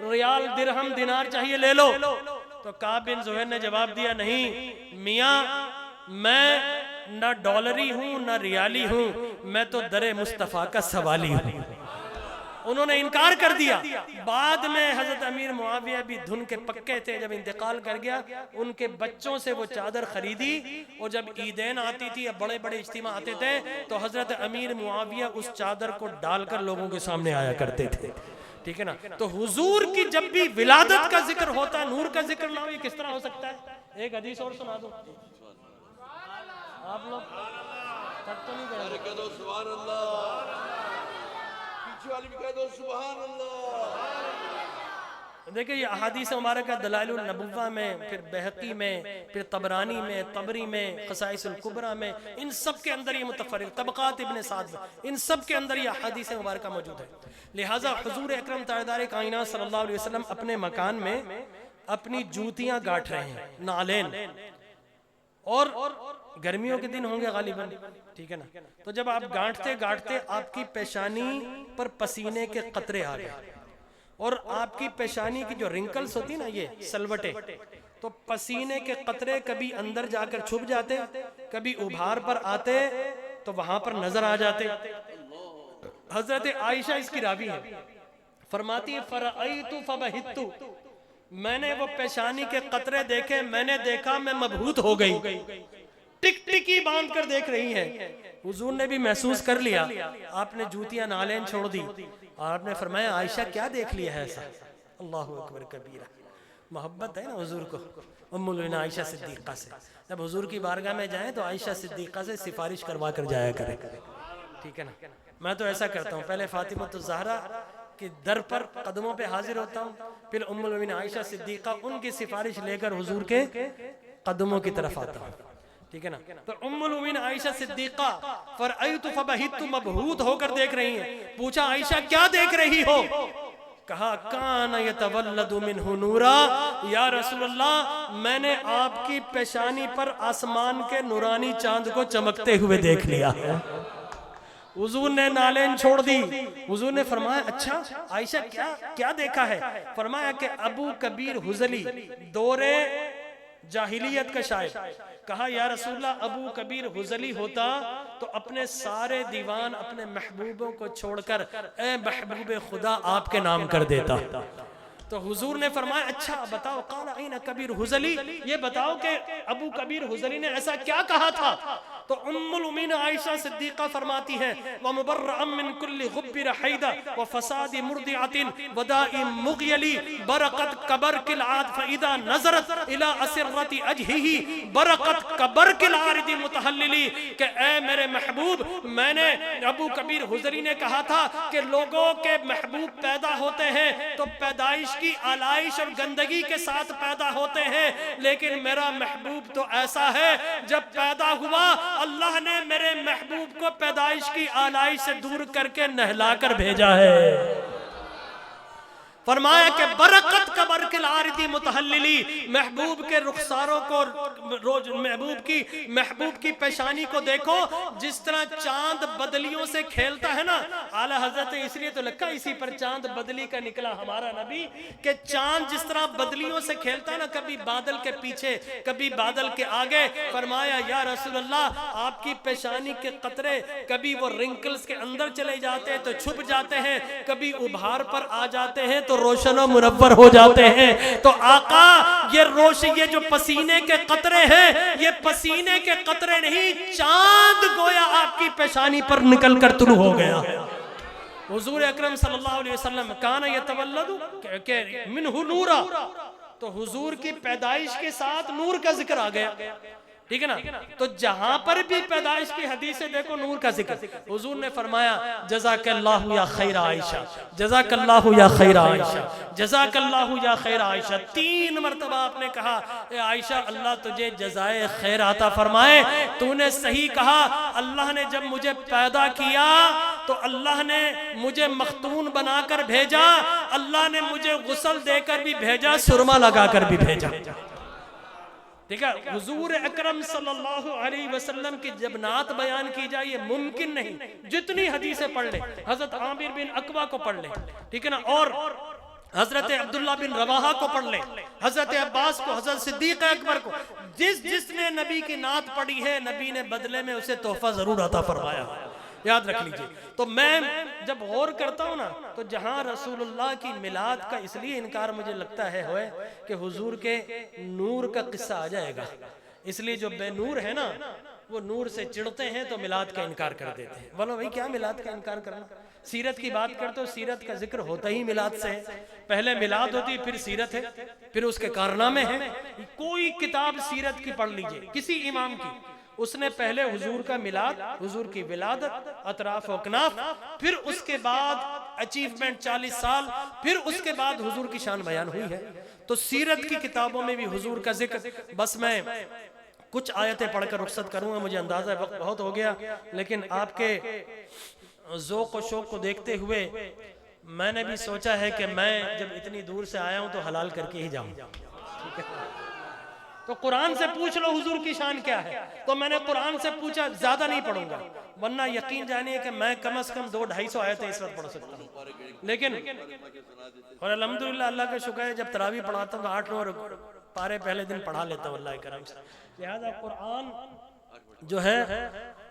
Speaker 1: ریال درہم دینار چاہیے لے لو. تو کعب بن زہیر نے جواب دیا, نہیں میاں میں نہ ڈالری ہوں نہ ریالی ہوں, میں تو در مصطفیٰ کا سوالی ہوں. انہوں نے انکار کر دیا. بعد میں حضرت امیر معاویہ بھی دھن کے پکے تھے, جب انتقال کر گیا ان کے بچوں سے وہ چادر خریدی, اور جب عیدین آتی تھی یا بڑے بڑے اجتماع آتے تھے تو حضرت امیر معاویہ اس چادر کو ڈال کر لوگوں کے سامنے آیا کرتے تھے, ٹھیک ہے نا. تو حضور کی جب بھی ولادت کا ذکر ہوتا ہے, نور کا ذکر نہ ہو, یہ کس طرح ہو سکتا ہے. ایک حدیث اور سنا دوں آپ لوگ تک تو نہیں
Speaker 2: ارے کہہ دو سبحان اللہ, پیچھے والی بھی کہہ دو سبحان اللہ.
Speaker 1: دیکھیں یہ احادیث مبارکہ دلائل النبوہ میں, پھر بہقی میں, پھر طبرانی میں, طبری میں, خصائص الکبریٰ میں, ان سب کے اندر یہ متفرق, طبقات ابن سعد میں, ان سب کے اندر یہ احادیث مبارکہ موجود ہے. لہٰذا حضور اکرم تاجدار کائنات صلی اللہ علیہ وسلم اپنے مکان میں اپنی جوتیاں گاٹھ رہے ہیں, نعلین, اور گرمیوں کے دن ہوں گے غالباً, ٹھیک ہے نا. تو جب آپ گاٹھتے آپ کی پیشانی پر پسینے کے قطرے آ گئے, اور آپ کی پیشانی کی جو رنکلز ہوتی نا, یہ سلوٹے, تو پسینے کے قطرے کبھی اندر جا کر چھپ جاتے, کبھی ابھار پر آتے تو وہاں پر نظر آ جاتے. حضرت عائشہ اس کی راوی ہے, فرماتی ہے فرأیت فبہت, میں نے وہ پیشانی کے قطرے دیکھے, میں نے دیکھا میں مبہوت ہو گئی, ٹک ٹکی باندھ کر دیکھ رہی ہیں. حضور نے بھی محسوس کر لیا, آپ نے جوتیاں نالین چھوڑ دی اور آپ نے فرمایا عائشہ کیا دیکھ لیا ہے ایسا. اللہ اکبر کبیرہ, محبت ہے نا حضور کو. ام المؤمنین عائشہ صدیقہ سے جب حضور کی بارگاہ میں جائیں تو عائشہ صدیقہ سے سفارش کروا کر جایا کریں, ٹھیک ہے نا. میں تو ایسا کرتا ہوں, پہلے فاطمہ الزہرا کے در پر قدموں پہ حاضر ہوتا ہوں, پھر ام المؤمنین عائشہ صدیقہ ان کی سفارش لے کر حضور کے قدموں کی طرف آتا ہوں, ٹھیک ہے نا. تو ام المؤمنین عائشہ صدیقہ فرأیت فبہت, مبہوت ہو کر دیکھ رہی ہیں. پوچھا عائشہ کیا دیکھ رہی ہو؟ کہا کان یتولد منہ نورا, یا رسول اللہ میں نے آپ کی پیشانی پر آسمان کے نورانی چاند کو چمکتے ہوئے دیکھ لیا. حضور نے نالین چھوڑ دی. حضور نے فرمایا اچھا عائشہ کیا دیکھا ہے؟ فرمایا کہ ابو کبیر حزلی, دور جاہلیت کا شاعر. کہا یا رسول اللہ ابو کبیر حزلی ہوتا تو اپنے سارے دیوان اپنے محبوبوں کو چھوڑ کر اے محبوب خدا آپ کے نام کر دیتا. تو حضور نے فرمایا اچھا بتاؤ, قال این کبیر حزلی, یہ بتاؤ کہ ابو کبیر حزلی نے ایسا کیا کہا تھا؟ تو ام المؤمنین عائشہ صدیقہ فرماتی ہے وَمُبَرَّأً مِّن كُلِّ غُبِّ رَحَيْدَ وَفَسَادِ مُرْضِعَةٍ وَدَاءٍ مُغْيَلِ بَرَقَتْ كَبَرْكِ الْعَادِ فَإِذَا نَظَرَتْ إِلَىٰ أَسِرَّةِ أَجْهِهِ بَرَقَتْ كَبَرْكِ الْعَارِضِ مُتَحَلِّلِ, کہ اے میرے محبوب, میں نے ابو کبیر حزری نے کہا تھا کہ لوگوں کے محبوب پیدا ہوتے ہیں تو پیدائش کی آلائش اور گندگی کے ساتھ پیدا ہوتے ہیں, لیکن میرا محبوب تو ایسا ہے جب پیدا ہوا اللہ نے میرے محبوب کو پیدائش کی آلائش سے دور کر کے نہلا کر بھیجا ہے. فرمایا کہ برکت کا برق العارضی متحللی، محبوب کے رخساروں کو روز محبوب کی پیشانی کو دیکھو جس طرح چاند بدلیوں سے کھیلتا ہے نا. اعلیٰ حضرت اس لیے تو لکھا اسی پر چاند بدلی کا نکلا ہمارا نبی، کہ چاند جس طرح بدلیوں سے کھیلتا ہے نا، کبھی بادل کے پیچھے کبھی بادل کے آگے. فرمایا یا رسول اللہ آپ کی پیشانی کے قطرے کبھی وہ رنکلز کے اندر چلے جاتے ہیں تو چھپ جاتے ہیں، کبھی ابھار پر آ جاتے ہیں تو روشن و منور ہو جاتے ہیں. تو آقا یہ جو پسینے کے قطرے ہیں، یہ پسینے کے قطرے نہیں، چاند گویا آپ کی پیشانی پر نکل کر طلوع ہو گیا. حضور اکرم صلی اللہ علیہ وسلم کان یتولد منہ نورا، تو حضور کی پیدائش کے ساتھ نور کا ذکر آ گیا. ٹھیک ہے نا؟ تو جہاں پر بھی پیدائش کی حدیثیں دیکھو نور کا ذکر. حضور نے فرمایا جزاک اللہ یا خیر عائشہ، جزاک اللہ یا خیر عائشہ، جزاک اللہ یا خیر عائشہ. 3 مرتبہ آپ نے کہا اے عائشہ اللہ تجھے جزائے خیر عطا فرمائے. تو نے صحیح کہا، اللہ نے جب مجھے پیدا کیا تو اللہ نے مجھے مختون بنا کر بھیجا، اللہ نے مجھے غسل دے کر بھی بھیجا، سرما لگا کر بھی بھیجا. ٹھیک ہے؟ حضور اکرم صلی اللہ علیہ وسلم کی جب نعت بیان کی جائے یہ ممکن نہیں. جتنی حدیثیں پڑھ لیں، حضرت عامر بن عقبہ کو پڑھ لیں، ٹھیک ہے نا، اور حضرت عبداللہ بن رواحہ کو پڑھ لیں، حضرت عباس کو، حضرت صدیق اکبر کو، جس نے نبی کی نعت پڑھی ہے نبی نے بدلے میں اسے تحفہ ضرور عطا فرمایا. یاد رکھ لیجئے. تو میں جب غور کرتا ہوں نا تو جہاں رسول اللہ کی میلاد کا اس لیے انکار مجھے لگتا ہے ہوئے کہ حضور کے نور کا قصہ آ جائے گا، اس لیے جو بے نور ہے نا وہ نور سے چڑھتے ہیں تو میلاد کا انکار کر دیتے ہیں. بولو بھائی کیا میلاد کا انکار کرنا؟ سیرت کی بات کرتے ہو، سیرت کا ذکر ہوتا ہی میلاد سے ہے. پہلے میلاد ہوتی پھر سیرت ہے، پھر اس کے کارنامے ہیں. کوئی کتاب سیرت کی پڑھ لیجئے کسی امام کی، اس نے پہلے حضور کا میلاد، حضور کی ولادت، اطراف و اکناف، پھر اس کے بعد اچیومنٹ 40 سال، پھر اس کے بعد حضور کی شان بیان ہوئی ہے. تو سیرت کی کتابوں میں بھی حضور کا ذکر. بس میں کچھ آیتیں پڑھ کر رخصت کروں گا، مجھے اندازہ وقت بہت ہو گیا، لیکن آپ کے ذوق و شوق کو دیکھتے ہوئے میں نے بھی سوچا ہے کہ میں جب اتنی دور سے آیا ہوں تو حلال کر کے ہی جاؤں. ٹھیک ہے؟ تو قرآن سے پوچھ لو حضور کی شان کیا ہے. تو میں نے قرآن سے پوچھا، زیادہ نہیں پڑھوں گا ورنہ یقین جانیے کہ میں کم از کم 200-250 آیتیں اس وقت پڑھ سکتا ہوں. لیکن اور الحمدللہ اللہ کا شکر ہے جب تراویح پڑھاتا ہوں 8-9 پارے پہلے دن پڑھا لیتا ہوں اللہ کرم سے. لہذا قرآن جو ہے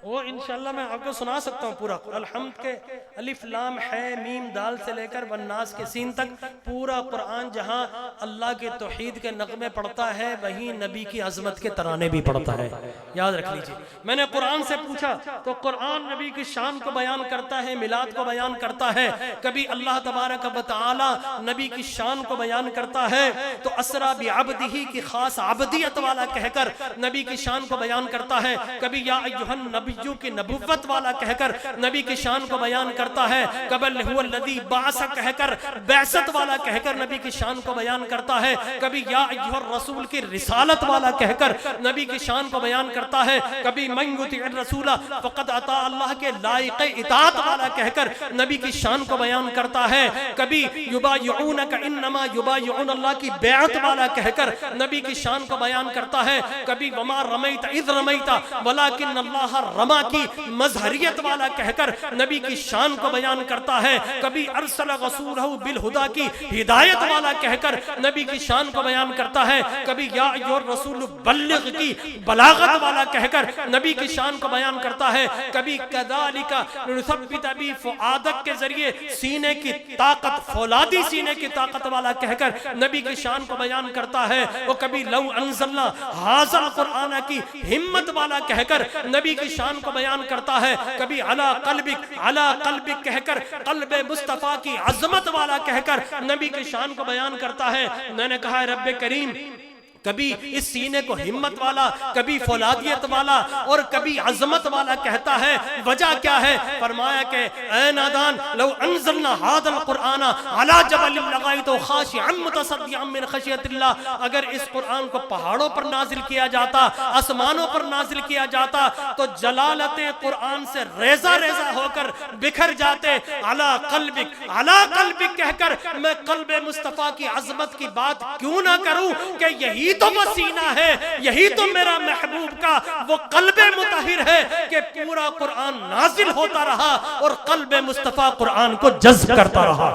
Speaker 1: وہ انشاءاللہ میں آپ کو سنا سکتا ہوں پورا. الحمد کے الف لام ہے میم دال سے لے کر والناس کے سین تک پورا قرآن جہاں اللہ کے توحید کے نغمے پڑھتا ہے وہیں نبی کی عظمت کے ترانے بھی پڑھتا ہے. یاد رکھ لیجئے. میں نے قرآن سے پوچھا تو قرآن نبی کی شان کو بیان کرتا ہے، میلاد کو بیان کرتا ہے. کبھی اللہ تبارک و تعالی نبی کی شان کو بیان کرتا ہے تو اسرا بعبدہ کی خاص عبدیت والا کہہ کر نبی کی شان کو بیان کرتا ہے. کبھی یا ایھا النبی کی نبوت والا کہہ کر نبی کی شان کو بیان کرتا ہے. قبل هو الذی بعث کہہ کر بعثت والا کہہ کر نبی کی شان کو بیان کرتا ہے. کبھی یا ایھا الرسول کی رسالت والا کہہ کر نبی کی شان کو بیان کرتا ہے. کبھی من یطیع الرسول فقد اطاع اللہ کے لائق اطاعت والا کہہ کر نبی کی شان کو بیان کرتا ہے. کبھی یبایعونک انما یبایعون اللہ کی بیعت والا کہہ کر نبی کی شان کو بیان کرتا ہے. کبھی وما رمیت اذ رمیت ولکن اللہ رما کی مظہریت والا کہہ کر نبی کی شان کو بیان کرتا ہے. کبھی ارسل رسولہ بالہدی کی ہدایت والا کہہ کر نبی کی شان کو بیان کرتا ہے. کبھی یا ایھا الرسول بلغ کی بلاغت والا کہہ کر نبی کی شان کو بیان کرتا ہے. کبھی کذالک نثبت بی فؤادک کے ذریعے سینے کی طاقت، فولادی سینے کی طاقت والا کہہ کر نبی کی شان کو بیان کرتا ہے. وہ کبھی لو انزلنا ھذا القرآن کی ہمت والا کہہ کر نبی کی شان کو بیان کرتا ہے. کبھی علی قلبک کہہ کر قلب مصطفیٰ کی عظمت والا کہہ کر نبی کی شان کو بیان کرتا ہے. میں نے کہا رب کریم کبھی اس سینے کو ہمت والا، کبھی فولادیت والا اور کبھی عظمت والا کہتا ہے. وجہ کیا ہے؟ فرمایا کہ اے نادان، لو انزلنا هذا القرآن على جبل لرأيته خاشعا متصدعا من خشیۃ اللہ، اگر اس قرآن کو پہاڑوں پر نازل کیا جاتا، آسمانوں پر نازل کیا جاتا تو جلالت قرآن سے ریزہ ریزہ ہو کر بکھر جاتے. علی قلبک کہہ کر میں قلب مصطفیٰ کی عظمت کی بات کیوں نہ کروں کہ یہی تو وہ سینہ ہے، یہی تو میرا محبوب کا وہ قلب مطہر ہے کہ پورا قرآن نازل ہوتا رہا اور قلب مصطفیٰ قرآن کو جذب کرتا رہا.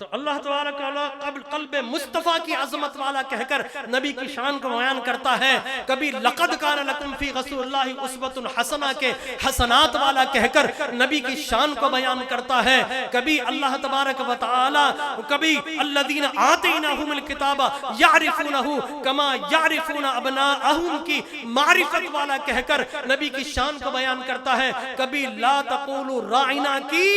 Speaker 1: تو اللہ تبارک و تعالی قلب مصطفیٰ کی عظمت والا کہہ کر نبی کی شان کو بیان کرتا ہے. کبھی لقد کان لکم فی رسول اللہ اسوۃ حسنہ کے حسنات والا کہہ کر نبی کی شان کو بیان کرتا ہے. کبھی اللہ تبارک و تعالی، کبھی الذین آتیناہم الکتاب یعرفونہ کما یعرفون ابناءہم کی معرفت والا کہہ کر نبی کی شان کو بیان کرتا ہے. کبھی لا تقولوا راعنا کی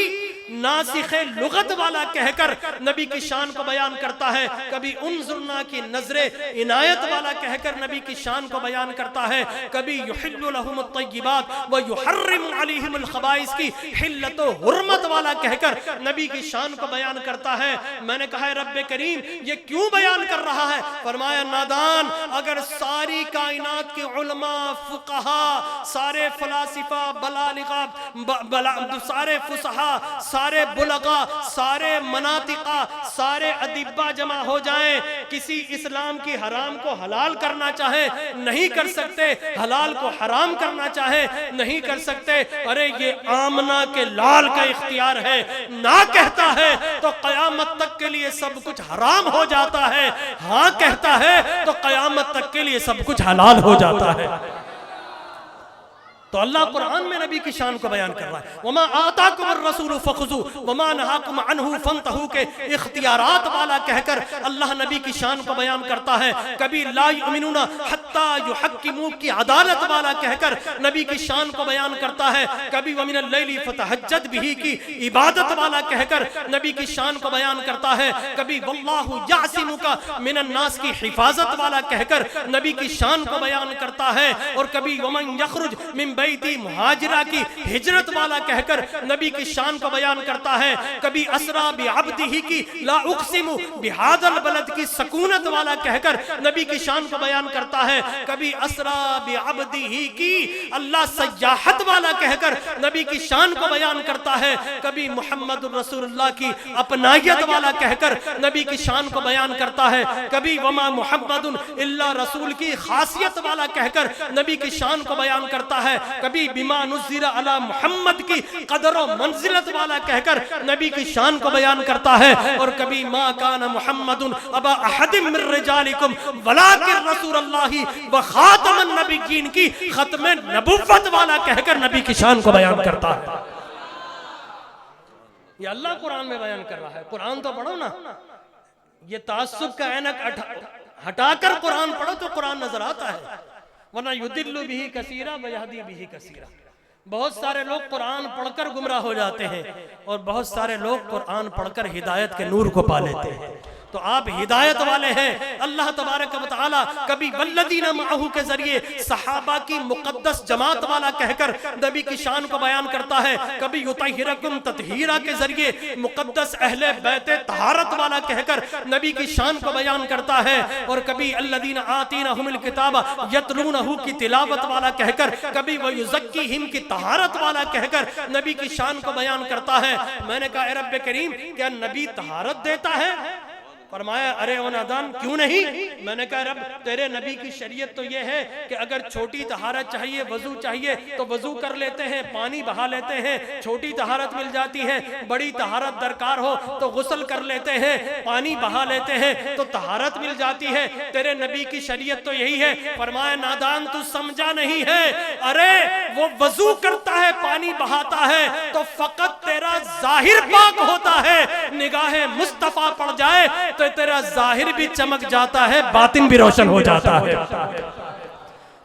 Speaker 1: ناسخ لغت والا کہہ کر نبی کی شان کو بیان کرتا ہے. کبھی انظرنا کی نظر عنایت والا کہہ کر نبی کی شان کو بیان کرتا ہے. کبھی یحل لهم الطیبات ویحرم علیہم الخبائث کی حلت و حرمت والا کہہ کر نبی کی شان کو بیان کرتا ہے. میں نے کہا ہے رب کریم یہ کیوں بیان کر رہا ہے؟ فرمایا نادان، اگر ساری کائنات کے علماء، فقہا، سارے فلاسفہ، بلالغہ، سارے فصحا، سارے بلغا، سارے مناطقہ، سارے ادیبہ جمع ہو جائیں، کسی اسلام کی حرام کو حلال کرنا چاہے نہیں کر سکتے، حلال کو حرام کرنا چاہے نہیں کر سکتے. ارے یہ آمنہ کے لال کا اختیار ہے، نہ کہتا ہے تو قیامت تک کے لیے سب کچھ حرام ہو جاتا ہے، ہاں کہتا ہے تو قیامت تک کے لیے سب کچھ حلال ہو جاتا ہے. تو اللہ قرآن میں نبی کی شان کو بیان کر رہا ہے. وما آتاکم الرسول فخذوا وما نہاکم عنہ فانتہوا کے اختیارات والا کہہ کر اللہ نبی کی شان کو بیان کرتا ہے. کبھی لا یؤمنون حتی یحکموک کی عدالت والا کہہ کر نبی کی شان کو بیان کرتا ہے. کبھی ومن اللیل فتہجد بہ کی عبادت والا کہہ کر نبی کی شان کو بیان کرتا ہے. کبھی واللہ یعصمک من الناس کی حفاظت والا کہہ کر نبی کی شان کو بیان کرتا ہے. اور کبھی ومن یخرج من بیتی مہاجرہ کی ہجرت والا کہہ کر نبی کی شان کو بیان کرتا ہے. کبھی اسرا بعبدہ کی لا اقسم بہذا البلد کی سکونت والا کہہ کر نبی کی شان کو بیان کرتا ہے. کبھی اسرا بعبدہ کی اللہ سیاحت والا کہہ کر نبی کی شان کو بیان کرتا ہے. کبھی محمد رسول اللہ کی اپنائیت والا کہہ کر نبی کی شان کو بیان کرتا ہے. کبھی وما محمد الا رسول کی خاصیت والا کہہ کر نبی کی شان کو بیان کرتا ہے. کبھی بما نزل علی محمد کی قدر و منزلت والا کہہ کر نبی کی شان کو بیان کرتا ہے. اور کبھی ما کان محمد ابا احد من رجالکم ولکن رسول اللہ وخاتم النبیین کی ختم نبوت والا کہہ کر نبی کی شان کو بیان کرتا ہے. یہ اللہ قرآن میں بیان کر رہا ہے. قرآن تو پڑھو نا، یہ تعصب کا عینک ہٹا کر قرآن پڑھو تو قرآن نظر آتا ہے. ورنہ یدل بہ کثیرا ویہدی بہ کثیرا. بہت سارے لوگ قرآن پڑھ کر گمراہ ہو جاتے ہیں اور بہت سارے لوگ قرآن پڑھ کر ہدایت کے نور کو پا لیتے ہیں. تو آپ ہدایت والے ہیں. اللہ تبارک و تعالی کبھی والذین معہ کے ذریعے صحابہ کی مقدس جماعت والا کہہ کر نبی کی شان کو بیان کرتا ہے. کبھی یطہرکم تطہیرا کے ذریعے مقدس اہل بیت طہارت والا کہہ کر نبی کی شان کو بیان کرتا ہے. اور کبھی الذین آتیناہم الکتاب یتلونہ کی تلاوت والا کہہ کر، کبھی ویزکیہم کی طہارت والا کہہ کر نبی کی شان کو بیان کرتا ہے. میں نے کہا اے رب کریم کیا نبی طہارت دیتا ہے؟ فرمایا ارے او نادان کیوں نہیں؟ میں نے کہا رب تیرے نبی کی شریعت تو یہ ہے کہ اگر چھوٹی طہارت چاہیے، وضو چاہیے تو وضو کر لیتے ہیں، پانی بہا لیتے ہیں، چھوٹی طہارت مل جاتی ہے. بڑی طہارت درکار ہو تو غسل کر لیتے ہیں، پانی بہا لیتے ہیں تو طہارت مل جاتی ہے. تیرے نبی کی شریعت تو یہی ہے. فرمایا نادان تو سمجھا نہیں ہے. ارے وہ وضو کرتا ہے، پانی بہاتا ہے تو فقط تیرا ظاہر پاک ہوتا ہے. نگاہ مصطفیٰ پڑ جائے تو تیرا ظاہر بھی چمک جاتا ہے، باطن بھی روشن ہو جاتا ہے.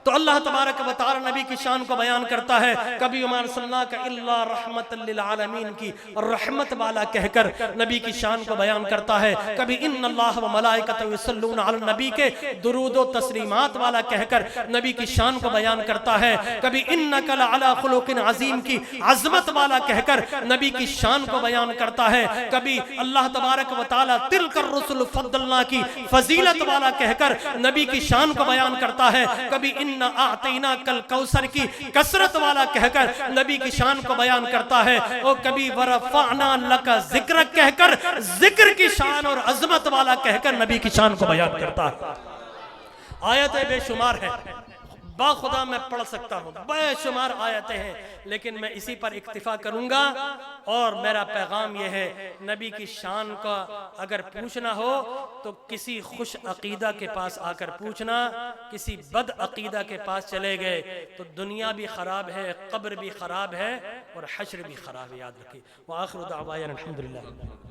Speaker 1: تو اللہ تبارک و تعالی نبی کی شان کو بیان کرتا ہے، کبھی وما ارسلناک الا رحمت للعالمین کی رحمت والا کہہ کر نبی کی شان کو بیان کرتا ہے، کبھی ان اللہ و ملائکتہ یصلون علی النبی کے درود و تسلیمات والا کہہ کر نبی کی شان کو بیان کرتا ہے، کبھی انک لعلی خلق عظیم کی عظمت والا کہہ کر نبی کی شان کو بیان کرتا ہے، کبھی اللہ تبارک و تعالی تلک الرسل فضلنا کی فضیلت والا کہہ کر نبی کی شان کو بیان کرتا ہے، کبھی ان اعطیناک الکوثر کی کثرت والا کہہ کر نبی کی شان کو بیان کرتا ہے، اور کبھی ورفعنا لک ذکرک کہہ کر ذکر کی شان اور عظمت والا کہہ کر نبی کی شان کو بیان کرتا ہے۔ آیتیں بے شمار ہیں، با خدا میں پڑھ سکتا ہوں، بے شمار آیتیں ہیں، لیکن میں اسی پر اکتفا کروں گا، اور میرا پیغام یہ ہے، نبی کی شان کا اگر پوچھنا ہو تو کسی خوش عقیدہ کے پاس آ کر پوچھنا، کسی بد عقیدہ کے پاس چلے گئے تو دنیا بھی خراب ہے، قبر بھی خراب ہے، اور حشر بھی خراب ہے، یاد رکھیں۔ وآخر دعوانا الحمدللہ۔